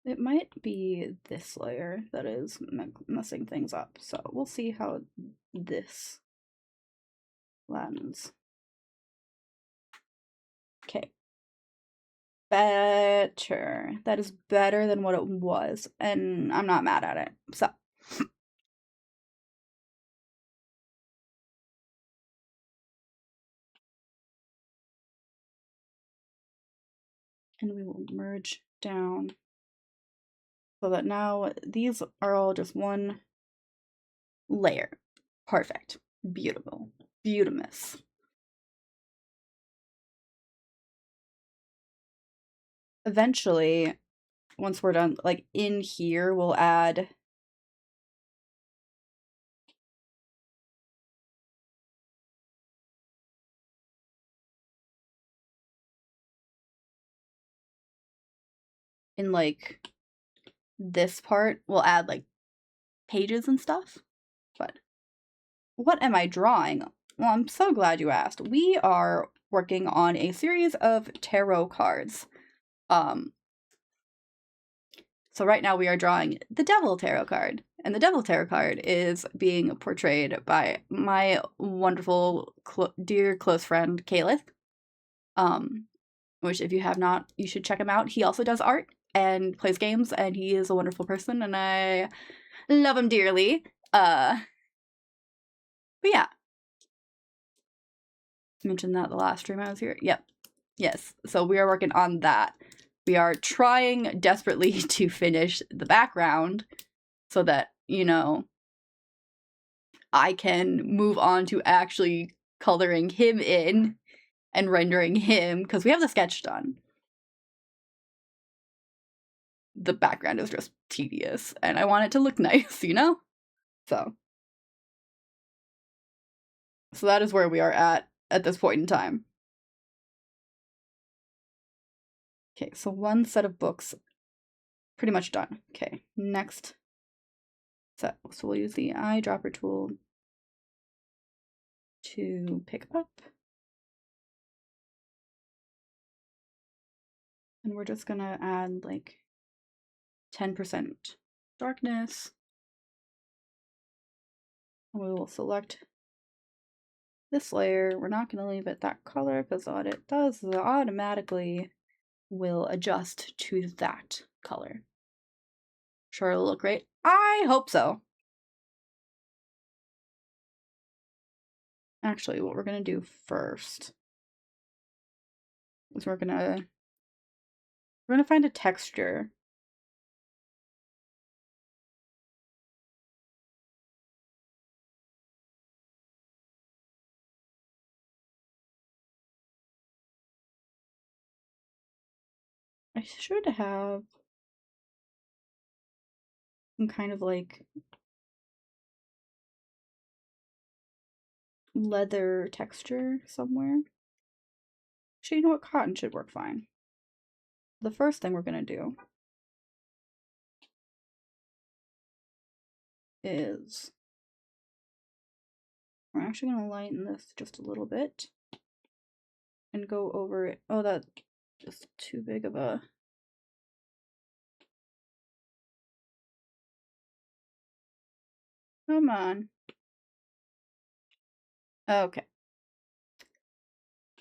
It might be this layer that is messing things up, so we'll see how this lands. Okay. Better. That is better than what it was, and I'm not mad at it, so. And we will merge down so that now these are all just one layer. Perfect. Beautiful. Beautimous. Eventually, once we're done, like in here, we'll add in like this part will add like pages and stuff. But what am I drawing? Well, I'm so glad you asked. We are working on a series of tarot cards. So right now we are drawing the Devil Tarot card. And the Devil Tarot card is being portrayed by my wonderful, dear close friend, Calith. Which if you have not, you should check him out. He also does art and plays games, and he is a wonderful person, and I love him dearly. But yeah. I mentioned that the last stream I was here. Yep. Yes. So we are working on that. We are trying desperately to finish the background so that, you know, I can move on to actually coloring him in and rendering him, because we have the sketch done. The background is just tedious, and I want it to look nice, you know? So that is where we are at this point in time. Okay, so one set of books pretty much done. Okay, next set. So we'll use the eyedropper tool to pick up. And we're just gonna add like 10% darkness. And we will select this layer. We're not gonna leave it that color because what it does is it automatically will adjust to that color. Sure, it'll look great. I hope so. Actually, what we're gonna do first is we're gonna find a texture. I should have some kind of like leather texture somewhere. Actually, you know what? Cotton should work fine. The first thing we're gonna do is we're actually gonna lighten this just a little bit and go over it. Oh, that's just too big of a... Come on. Okay.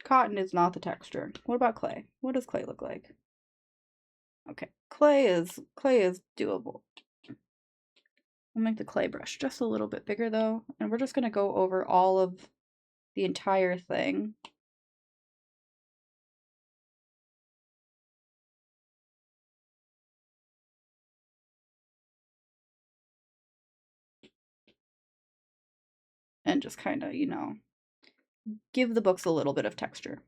Cotton is not the texture. What about clay? What does clay look like? Okay, clay is doable. We'll make the clay brush just a little bit bigger though, and we're just gonna go over all of the entire thing. And just kind of, you know, give the books a little bit of texture.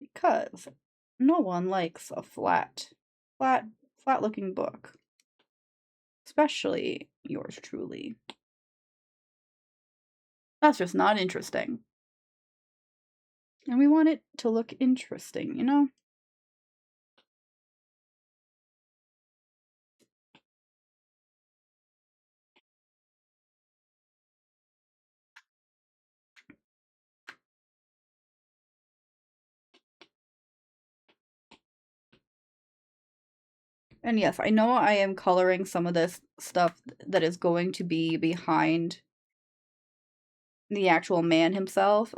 Because no one likes a flat looking book. Especially yours truly. That's just not interesting. And we want it to look interesting, you know? And yes, I know I am coloring some of this stuff that is going to be behind the actual man himself,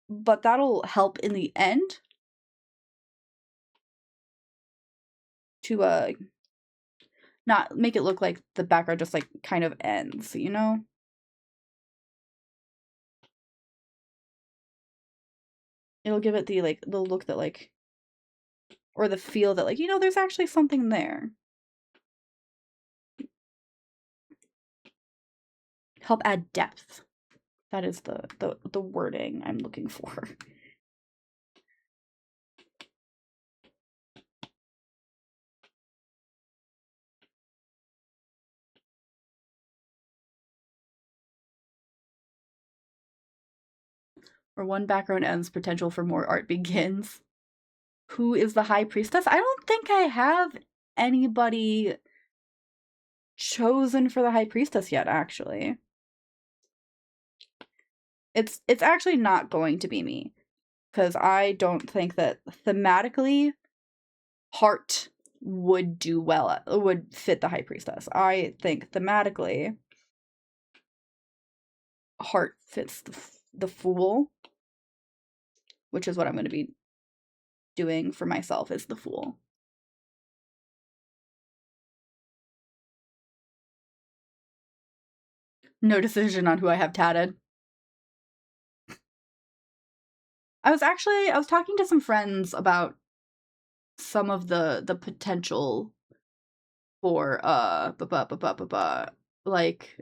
but that'll help in the end to not make it look like the background just like kind of ends, you know? It'll give it the like the look that like, or the feel that like, you know, there's actually something there. Help add depth. That is the wording I'm looking for. Where one background ends, potential for more art begins. who is the High Priestess. I don't think I have anybody chosen for the High Priestess yet, actually. It's actually not going to be me, because I don't think that thematically Heart would do well, would fit the High Priestess. I think thematically Heart fits the Fool, which is what I'm going to be doing for myself, is the Fool. No decision on who I have tatted. I was talking to some friends about some of the potential for like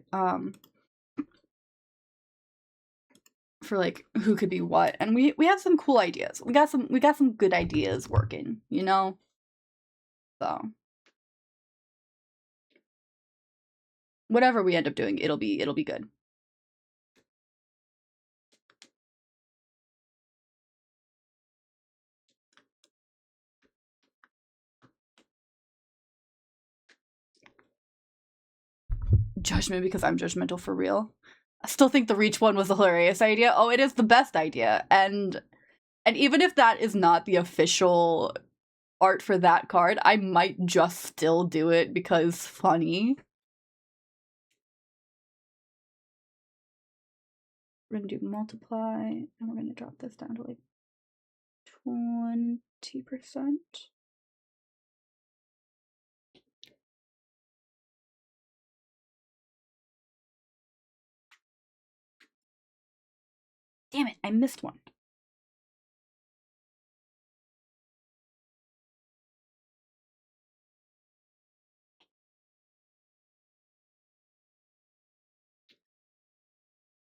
for like who could be what, and we have some cool ideas. We got some good ideas working, you know? So whatever we end up doing, it'll be good. Judgment because I'm judgmental for real. I still think the Reach one was a hilarious idea. Oh, it is the best idea. And even if that is not the official art for that card, I might just still do it because funny. We're gonna do multiply, and we're gonna drop this down to like 20%. Damn it, I missed one.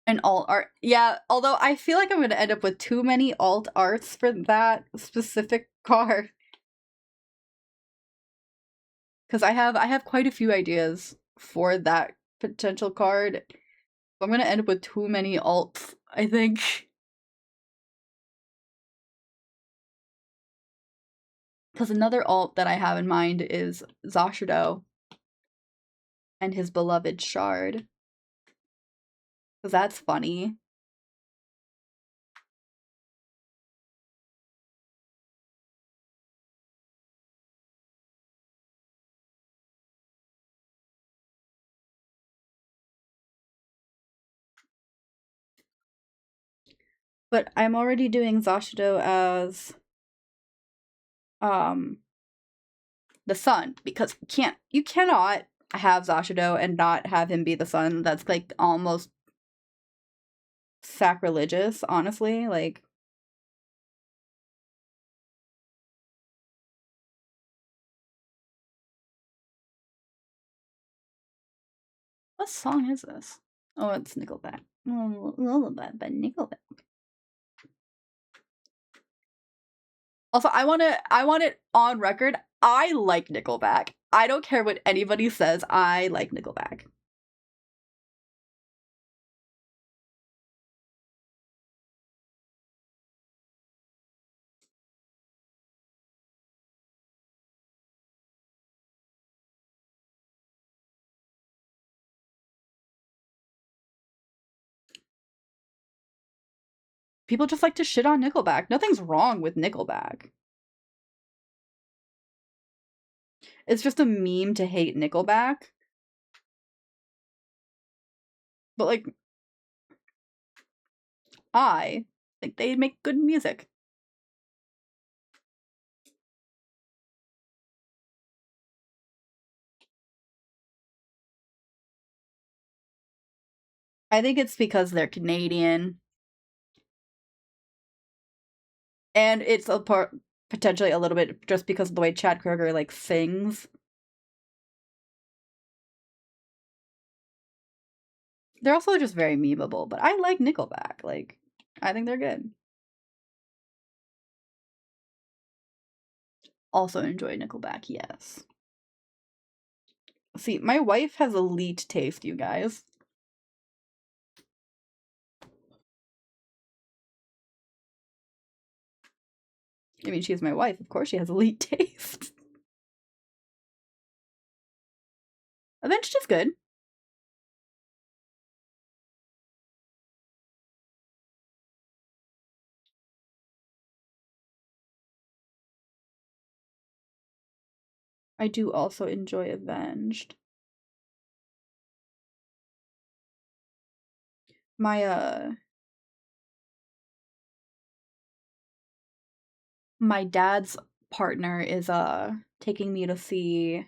An alt art. Yeah, although I feel like I'm going to end up with too many alt arts for that specific card. Because I have quite a few ideas for that potential card. I'm going to end up with too many alts, I think. Because another alt that I have in mind is Zashido and his beloved shard. Because that's funny. But I'm already doing Zashido as the sun, because you cannot have Zashido and not have him be the sun. That's like almost sacrilegious, honestly. Like, what song is this? Oh, it's Nickelback. Lullaby by Nickelback. Also, I want it on record. I like Nickelback. I don't care what anybody says. I like Nickelback. People just like to shit on Nickelback. Nothing's wrong with Nickelback. It's just a meme to hate Nickelback. But, like, I think they make good music. I think it's because they're Canadian. And it's a part, potentially a little bit just because of the way Chad Kroeger, like, sings. They're also just very memeable, but I like Nickelback. Like, I think they're good. Also enjoy Nickelback, yes. See, my wife has elite taste, you guys. I mean, she's my wife. Of course she has elite taste. Avenged is good. I do also enjoy Avenged. My my dad's partner is taking me to see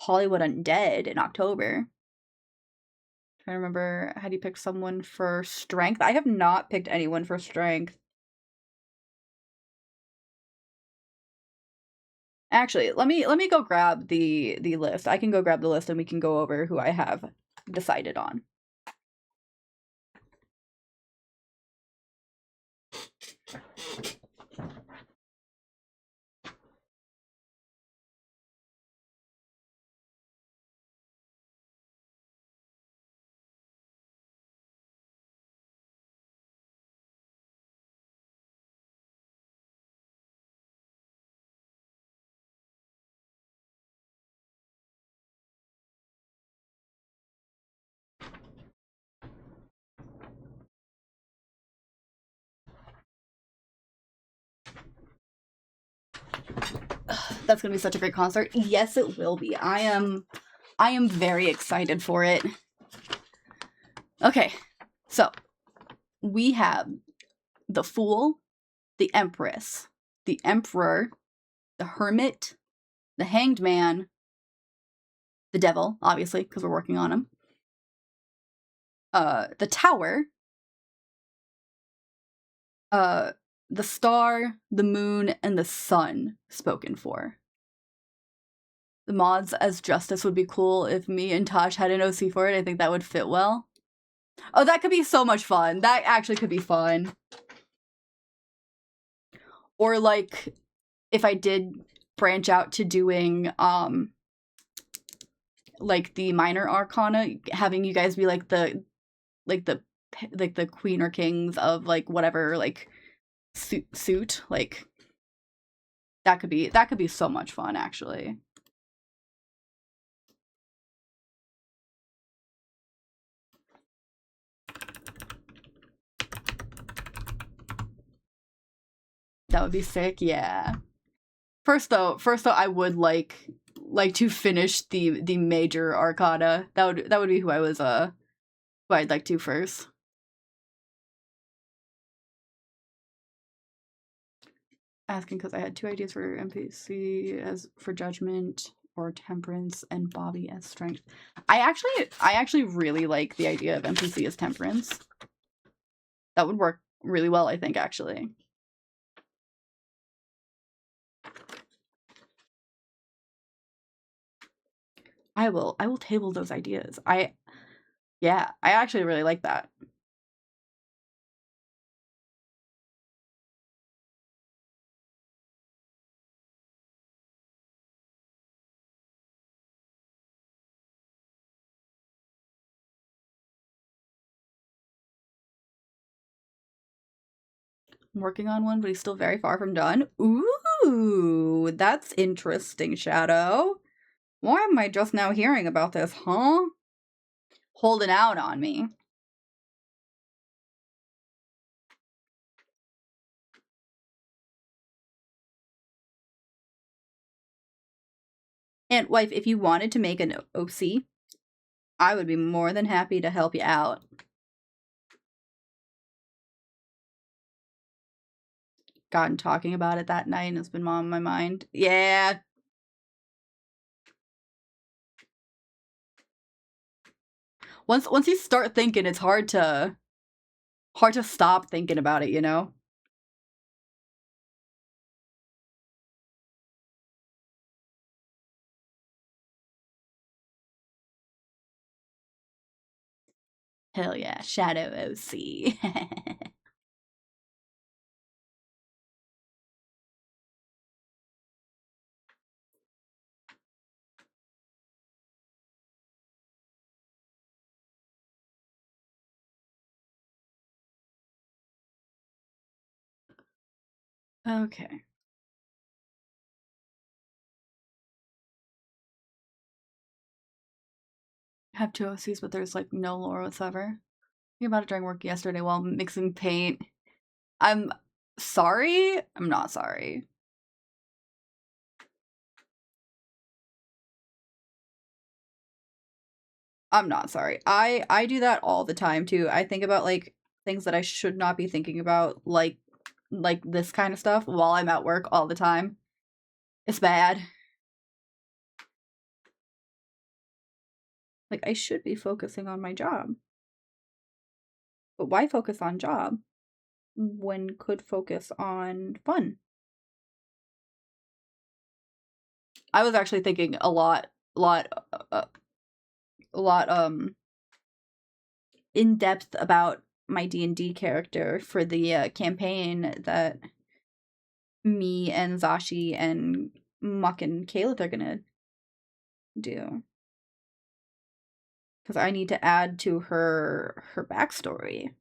Hollywood Undead in October. Trying to remember, had he picked someone for strength? I have not picked anyone for strength. Actually, let me go grab the list. I can go grab the list and we can go over who I have decided on. That's gonna be such a great concert. Yes, it will be. I am very excited for it. Okay, so we have the Fool, the Empress, the Emperor, the Hermit, the Hanged Man, the Devil, obviously, because we're working on him. The Tower, the Star, the Moon, and the Sun spoken for. The mods as Justice would be cool if me and Tosh had an OC for it. I think that would fit well. Oh, that could be so much fun. That actually could be fun. Or, like, if I did branch out to doing, like, the minor arcana, having you guys be, like, the queen or kings of, like, whatever, like, suit. Like, that could be so much fun, actually. That would be sick, yeah. First though, I would like to finish the major arcana. That would be who I was who I'd like to first. Asking because I had 2 ideas for NPC as for Judgment or Temperance and Bobby as Strength. I actually really like the idea of NPC as Temperance. That would work really well, I think, actually. I will table those ideas. Yeah, I actually really like that. I'm working on one, but he's still very far from done. Ooh, that's interesting, Shadow. Why am I just now hearing about this, huh? Holding out on me. And wife, if you wanted to make an OC, I would be more than happy to help you out. Gotten talking about it that night and it's been on my mind. Yeah. Once you start thinking, it's hard to stop thinking about it, you know? Hell yeah, Shadow OC. Okay. have 2 OCs, but there's like no lore whatsoever. Thinking about it during work yesterday while mixing paint. I'm sorry. I'm not sorry. I'm not sorry. I do that all the time too. I think about like things that I should not be thinking about, like this kind of stuff while I'm at work all the time. It's bad. Like, I should be focusing on my job. But why focus on job when could focus on fun? I was actually thinking a lot in depth about my D&D character for the campaign that me and Zashi and Muck and Caleb are gonna do. Because I need to add to her backstory.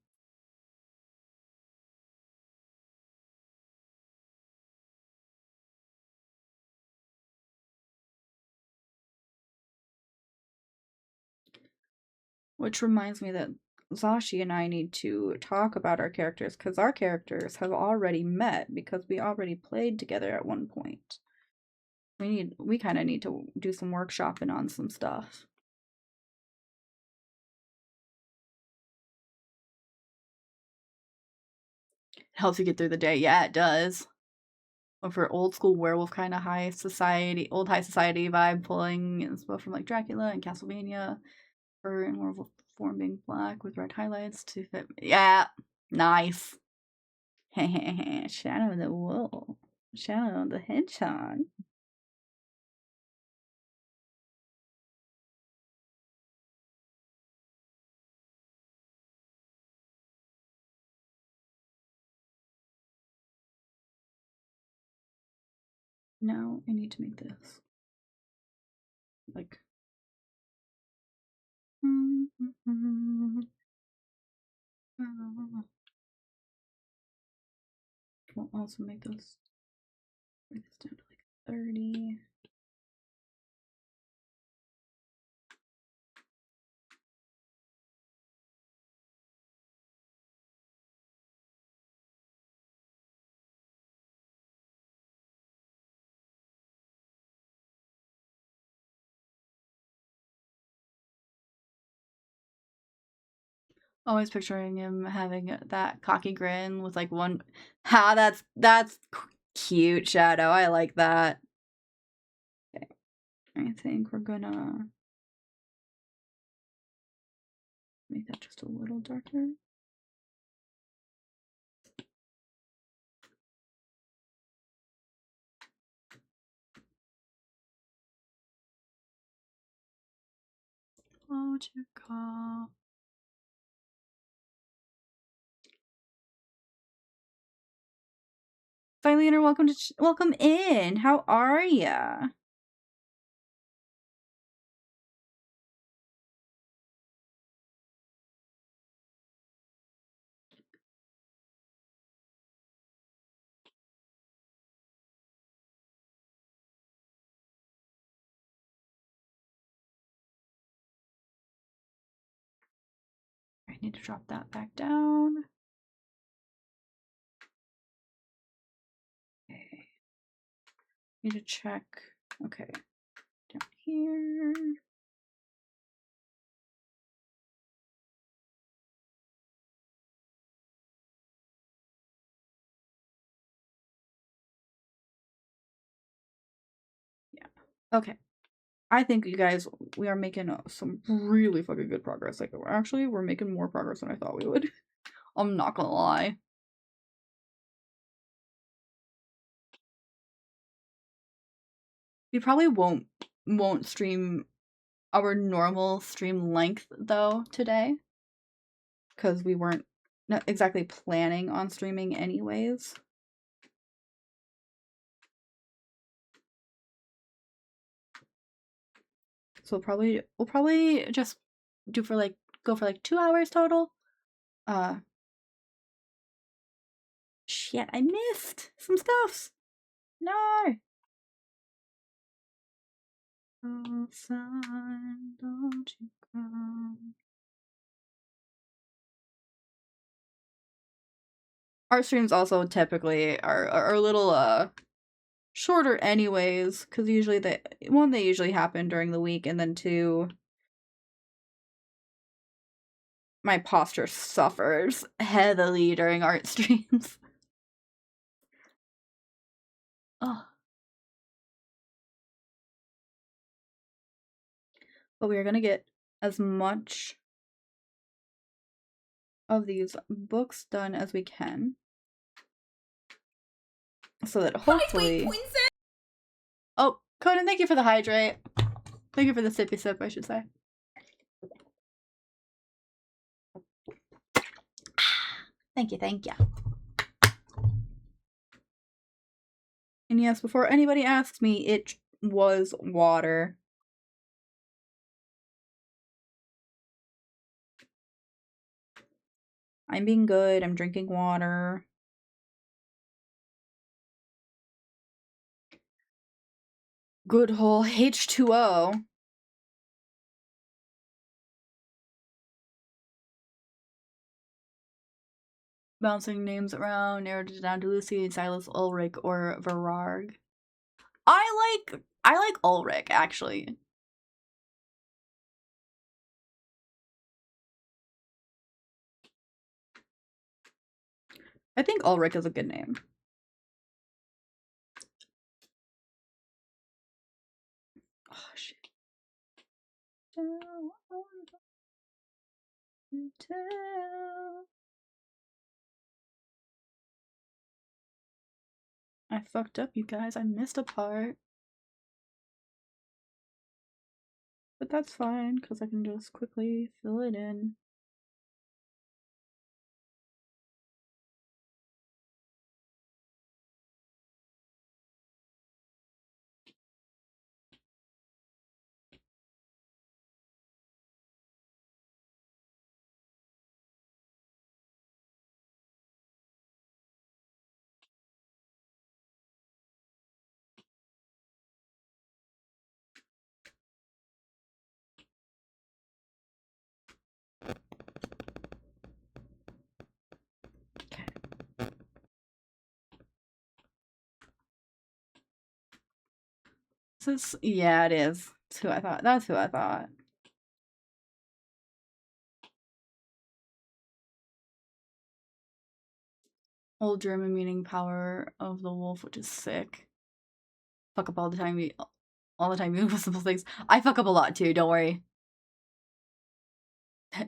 Which reminds me that Zashi and I need to talk about our characters, because our characters have already met, because we already played together at one point. We kind of need to do some workshopping on some stuff. It helps you get through the day. Yeah, it does. But for old school werewolf kind of high society vibe, pulling stuff from like Dracula and Castlevania, or in werewolf form being black with red highlights to fit. Yeah, nice. Shadow of the Wolf. Shadow of the Hedgehog. Now I need to make this. Like. We'll also make this. Bring this down to like 30. Always picturing him having that cocky grin with like one. That's cute, Shadow. I like that. Okay. I think we're gonna make that just a little darker. Oh, to call. Phileaner, welcome in. How are ya? I need to drop that back down. Okay. Need to check. Okay. Down here. Yeah. Okay. I think you guys, we are making some really fucking good progress. Like, we're making more progress than I thought we would. I'm not gonna lie. We probably won't stream our normal stream length though today, because we weren't not exactly planning on streaming anyways. So we'll probably just go for like 2 hours total. Shit, I missed some stuff. No. Oh, son, don't you cry. Our streams also typically are a little shorter anyways, because usually they usually happen during the week, and then 2, my posture suffers heavily during art streams. Oh. But we are gonna get as much of these books done as we can, so that hopefully. Oh, Conan, thank you for the hydrate. Thank you for the sippy sip, I should say. Thank you, thank you. And yes, before anybody asks me, it was water. I'm being good. I'm drinking water. Good whole H2O. Bouncing names around, narrowed it down to Lucy, Silas, Ulrich, or Verarg. I like Ulrich, actually. I think Ulrich is a good name. Oh, shit. I fucked up, you guys. I missed a part. But that's fine, because I can just quickly fill it in. Yeah, it is. That's who I thought. That's who I thought. Old German meaning power of the wolf, which is sick. Fuck up all the time. All the time, you simple things. I fuck up a lot too. Don't worry.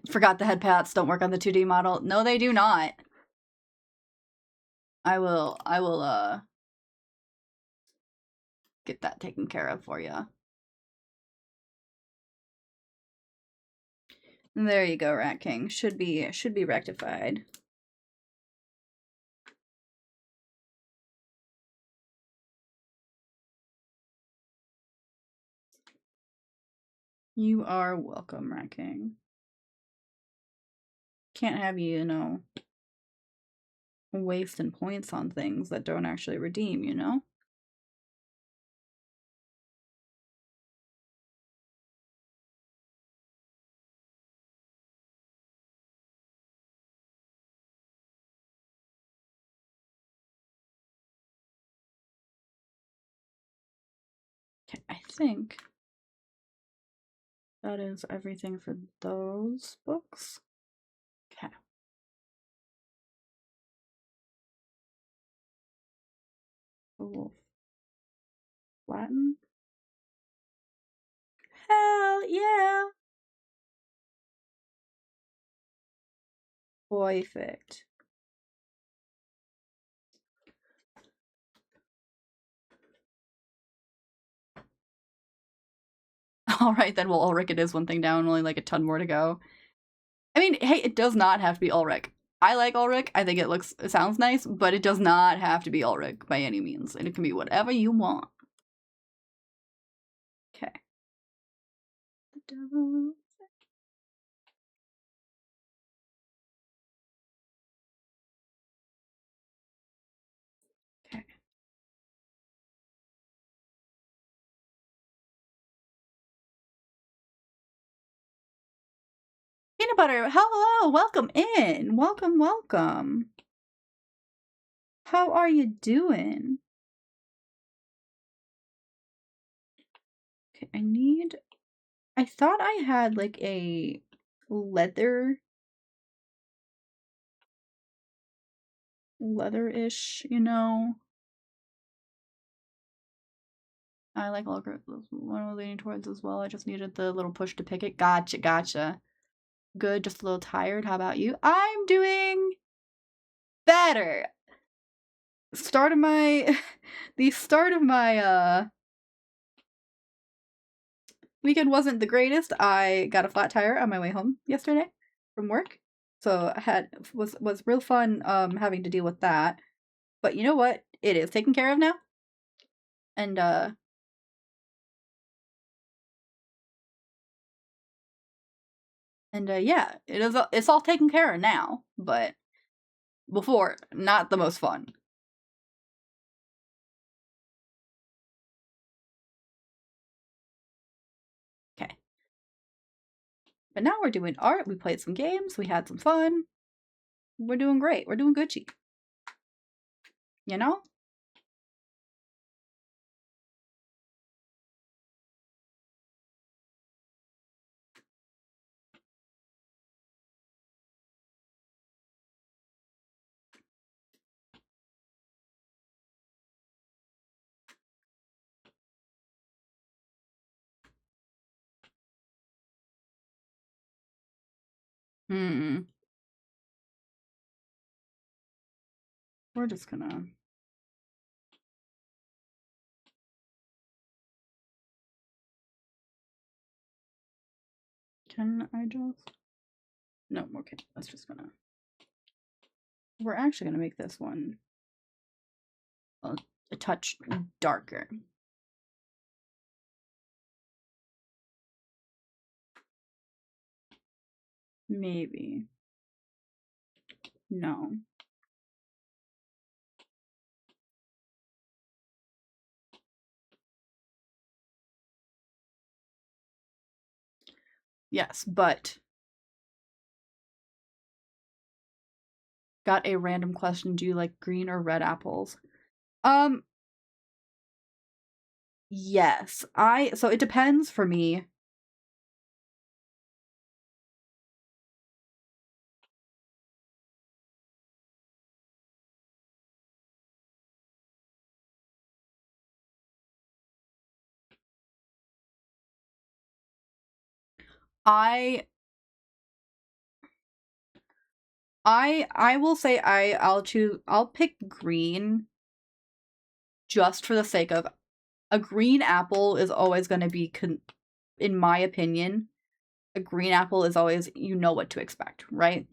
Forgot the head pats don't work on the 2D model. No, they do not. I will get that taken care of for you. There you go, Rat King. Should be rectified. You are welcome, Rat King. Can't have you, you know, wasting points on things that don't actually redeem, you know? Okay, I think that is everything for those books. Okay. Wolf. Latin? Hell yeah! Perfect. Alright then, well, Ulrich it is one thing down, only like a ton more to go. I mean, hey, it does not have to be Ulrich. I like Ulrich, I think it sounds nice, but it does not have to be Ulrich by any means, and it can be whatever you want. Okay. The devil. Okay. Peanut butter, hello, welcome in. Welcome, welcome. How are you doing? Okay, I thought I had like a leather-ish, you know. I like all girls. One I was leaning towards as well. I just needed the little push to pick it. Gotcha. Good, just a little tired. How about you? I'm doing better. The start of my weekend wasn't the greatest. I got a flat tire on my way home yesterday from work. So I was real fun having to deal with that. But you know what? It is taken care of now. And yeah, it's all taken care of now, but before, not the most fun. Okay. But now we're doing art, we played some games, we had some fun. We're doing great. We're doing Gucci. You know? We're just gonna... Can I just... No, okay. That's just gonna... We're actually gonna make this one a touch darker. Maybe. No. Yes, but... Got a random question. Do you like green or red apples? Yes. So it depends for me. I will say I'll pick green just for the sake of a green apple is always going to be, in my opinion, a green apple is always, you know what to expect, right?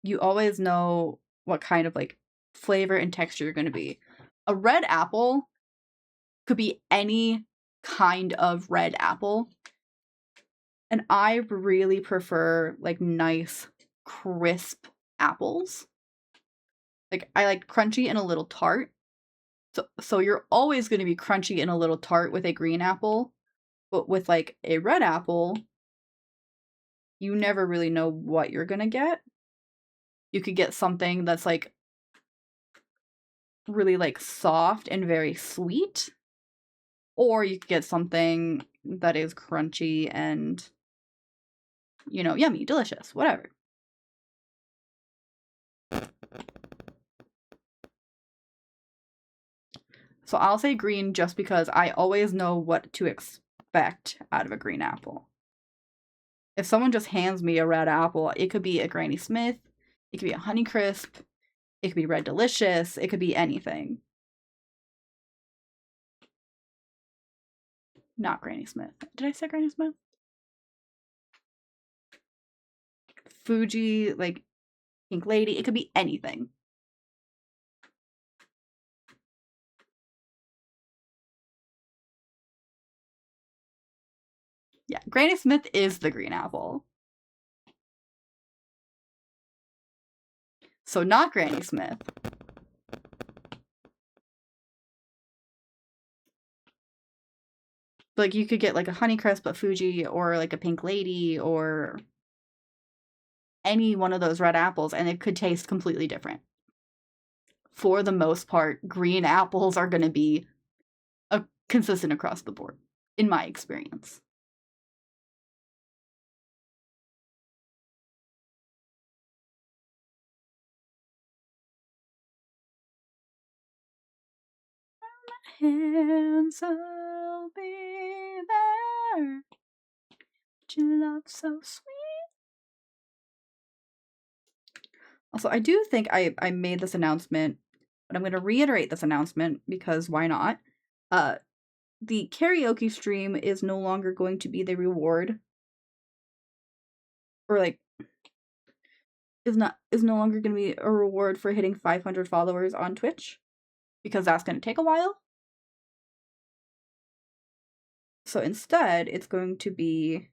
You always know what kind of like flavor and texture you're going to be. A red apple could be any kind of red apple. And I really prefer like nice, crisp apples. Like I like crunchy and a little tart. So you're always going to be crunchy and a little tart with a green apple, but with like a red apple, you never really know what you're going to get. You could get something that's like really like soft and very sweet, or you could get something that is crunchy and, you know, yummy, delicious, whatever. So I'll say green just because I always know what to expect out of a green apple. If someone just hands me a red apple, it could be a Granny Smith, it could be a Honeycrisp, it could be Red Delicious, it could be anything. Not Granny Smith. Did I say Granny Smith? Fuji, like Pink Lady, it could be anything. Yeah, Granny Smith is the green apple. So not Granny Smith. Like you could get like a Honeycrisp at Fuji or like a Pink Lady or any one of those red apples and it could taste completely different. for the most part, green apples are going to be consistent across the board, in my experience. Hands, I'll be there. Your love so sweet. Also, I do think I made this announcement, but I'm going to reiterate this announcement because why not? The karaoke stream is no longer going to be the reward, or like is no longer going to be a reward for hitting 500 followers on Twitch, because that's going to take a while. So instead, it's going to be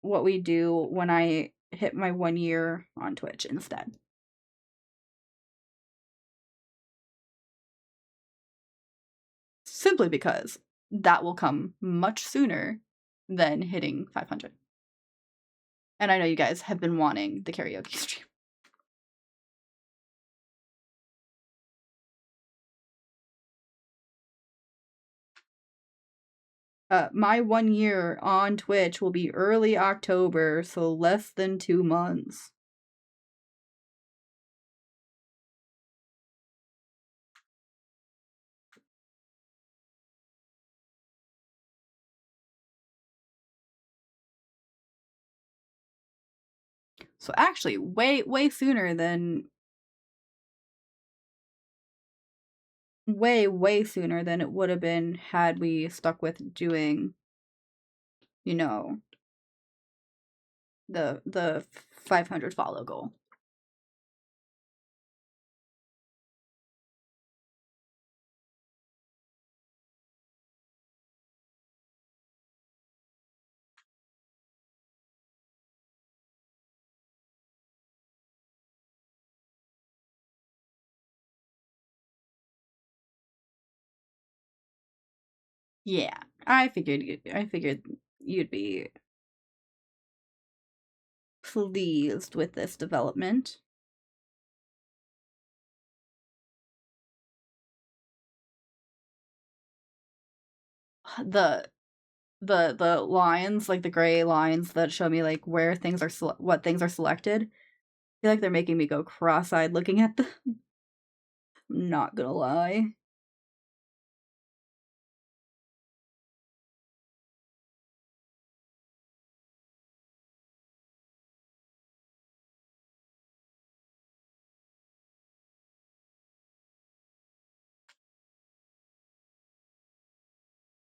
what we do when I hit my 1 year on Twitch instead. Simply because that will come much sooner than hitting 500. And I know you guys have been wanting the karaoke stream. My 1 year on Twitch will be early October, so less than 2 months. So actually, way sooner than... Way sooner than it would have been had we stuck with doing, you know, the 500 follow goal. Yeah, I figured you'd be pleased with this development. The lines, like the gray lines that show me like where things are what things are selected, I feel like they're making me go cross-eyed looking at them. I'm not gonna lie.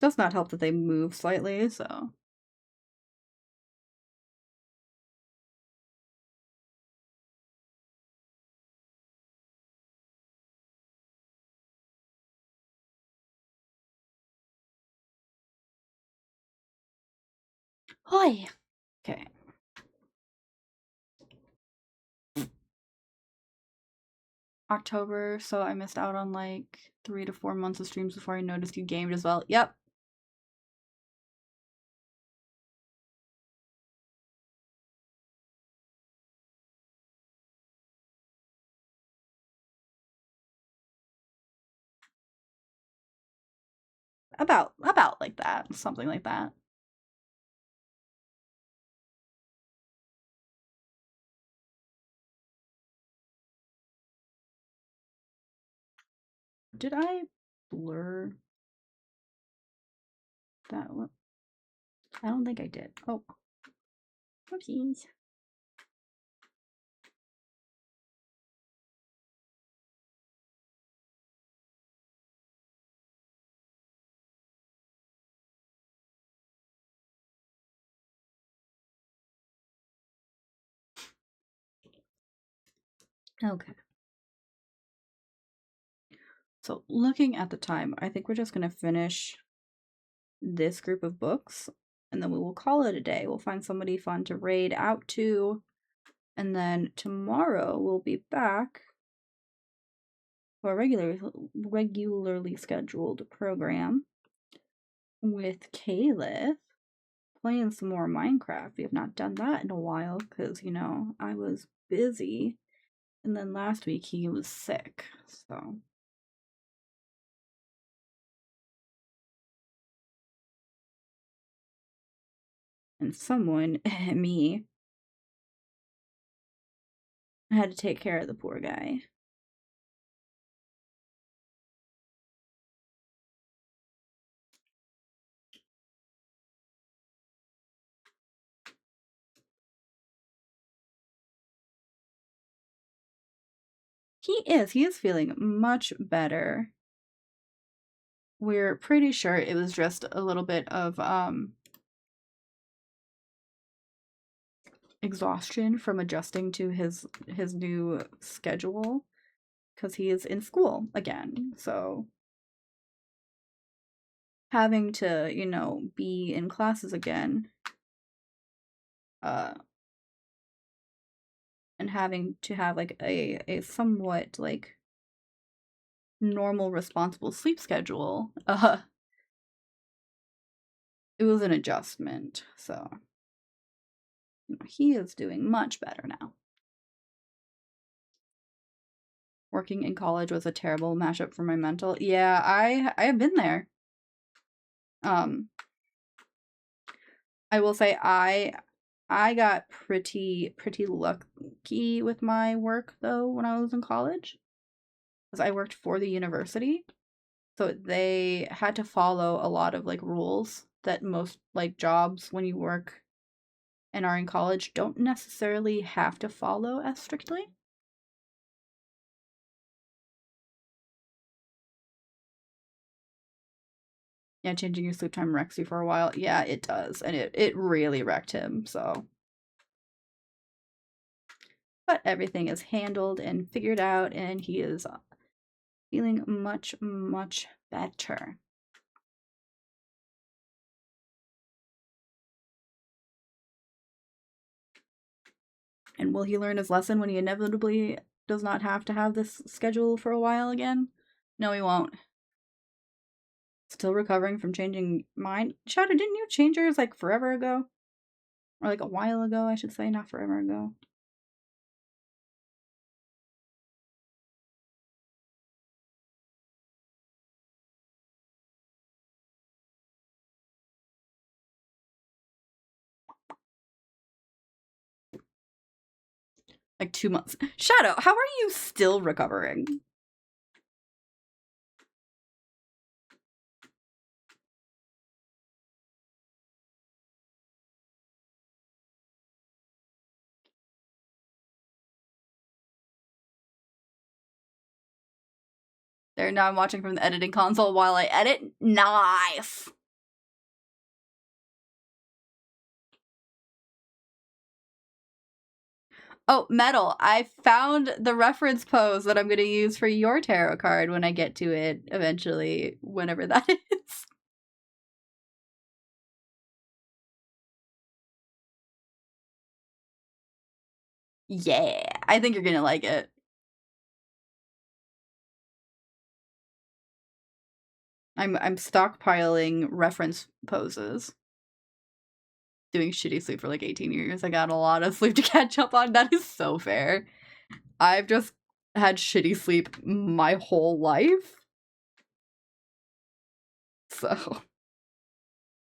Does not help that they move slightly, so. Hi. Okay. October, so I missed out on like 3 to 4 months of streams before I noticed you gamed as well. Yep. About like that, something like that. Did I blur that one? I don't think I did. Oh. Oopsies. Okay. So looking at the time, I think we're just going to finish this group of books, and then we will call it a day. We'll find somebody fun to raid out to, and then tomorrow we'll be back for a regularly scheduled program with Caliph, playing some more Minecraft. We have not done that in a while because, you know, I was busy And then last week he was sick, so. And someone, me, had to take care of the poor guy. He is feeling much better. We're pretty sure it was just a little bit of exhaustion from adjusting to his new schedule, because he is in school again, so having to, you know, be in classes again, and having to have like a somewhat like normal responsible sleep schedule, it was an adjustment. So he is doing much better now. Working in college was a terrible mashup for my mental. Yeah, I have been there. I will say I got pretty lucky with my work though when I was in college, because I worked for the university, so they had to follow a lot of like rules that most like jobs when you work and are in college don't necessarily have to follow as strictly. Yeah, changing your sleep time wrecks you for a while. Yeah, it does, and it really wrecked him, so. But everything is handled and figured out, and he is feeling much better. And will he learn his lesson when he inevitably does not have to have this schedule for a while again? No, he won't. Still recovering from changing mine. Shadow, didn't you change yours like forever ago? Or like a while ago, I should say, not forever ago. Like 2 months. Shadow, how are you still recovering? There, now I'm watching from the editing console while I edit. Nice! Oh, Metal, I found the reference pose that I'm going to use for your tarot card when I get to it eventually, whenever that is. Yeah, I think you're going to like it. I'm stockpiling reference poses. Doing shitty sleep for like 18 years. I got a lot of sleep to catch up on. That is so fair. I've just had shitty sleep my whole life. So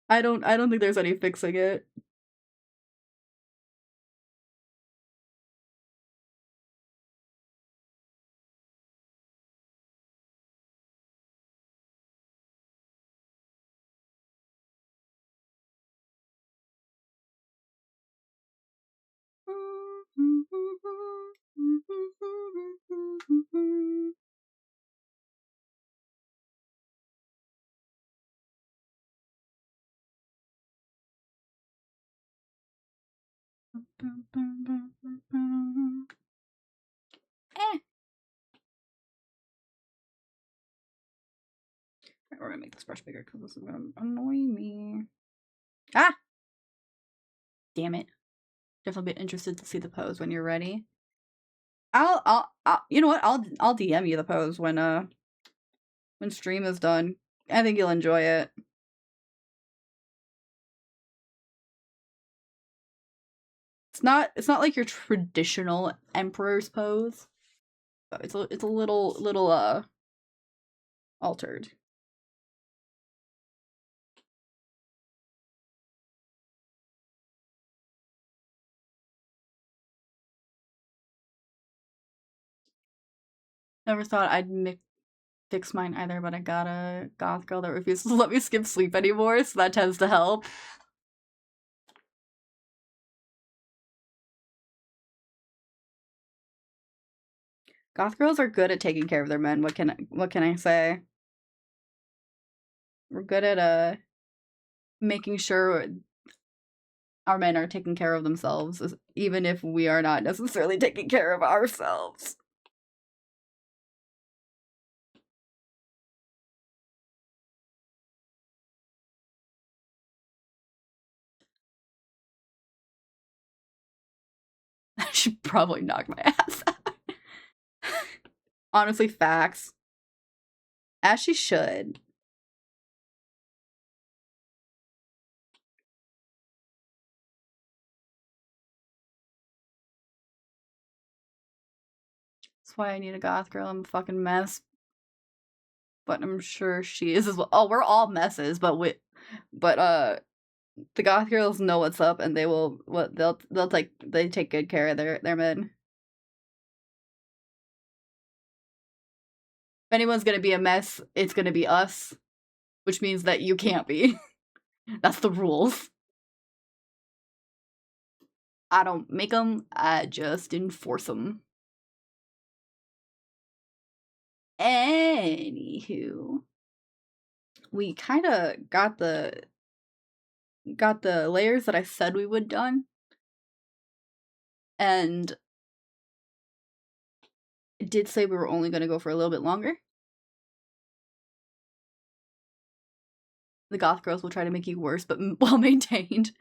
I don't think there's any fixing it. We're gonna make this brush bigger because this is gonna annoy me. Ah! Damn it. Definitely be interested to see the pose when you're ready. I'll you know what? I'll DM you the pose when stream is done. I think you'll enjoy it. It's not like your traditional emperor's pose. So it's a little altered. Never thought I'd fix mine either, but I got a goth girl that refuses to let me skip sleep anymore, so that tends to help. Goth girls are good at taking care of their men. What can I say? We're good at making sure our men are taking care of themselves, even if we are not necessarily taking care of ourselves. I should probably knock my ass out. Honestly, facts. As she should. That's why I need a goth girl. I'm a fucking mess. But I'm sure she is as well. Oh, we're all messes, but the goth girls know what's up, and they take good care of their men. If anyone's gonna be a mess, it's gonna be us, which means that you can't be. That's the rules. I don't make them, I just enforce them. Anywho, we kind of got the layers that I said we would done, and it did say we were only going to go for a little bit longer. The goth girls will try to make you worse, but well maintained.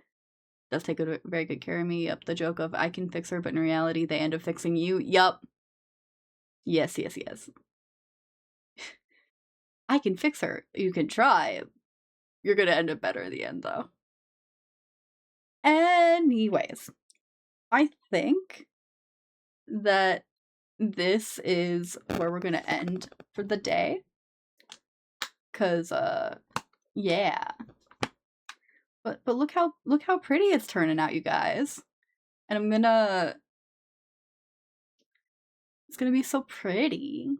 Does take very good care of me. Yep, the joke of I can fix her, but in reality they end up fixing you. Yup. Yes. I can fix her. You can try. You're gonna end up better at the end, though. Anyways, I think that this is where we're gonna end for the day. 'Cause, yeah. But look how pretty it's turning out, you guys. And it's gonna be so pretty.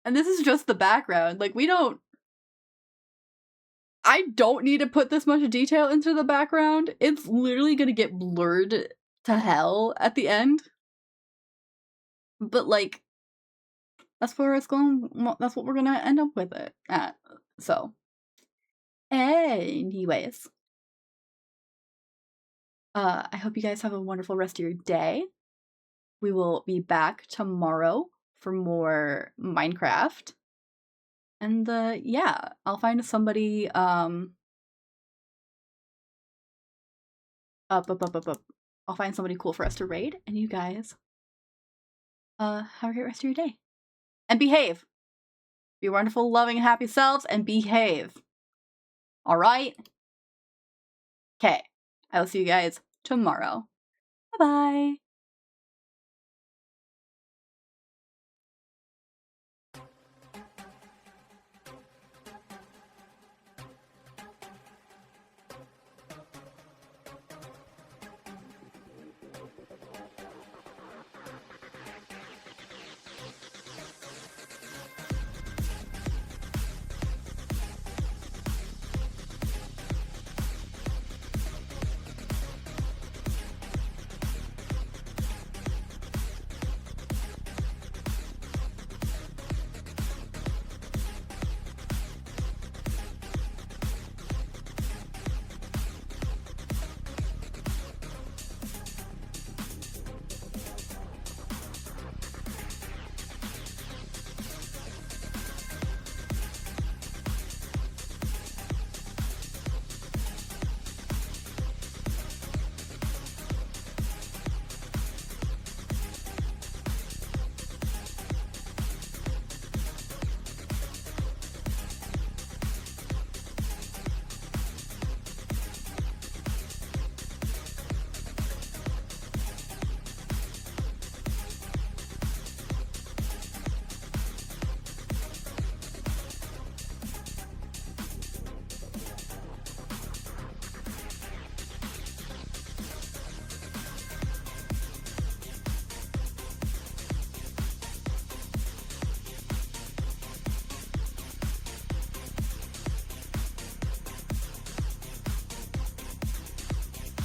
And this is just the background. Like, I don't need to put this much detail into the background. It's literally gonna get blurred to hell at the end. But, like, that's where it's going. That's what we're gonna end up with it at. So, anyways. I hope you guys have a wonderful rest of your day. We will be back tomorrow for more Minecraft. And yeah, I'll find somebody I'll find somebody cool for us to raid, and you guys have a great rest of your day. And behave. Be wonderful, loving, happy selves, and behave. Alright? Okay. I will see you guys tomorrow. Bye-bye.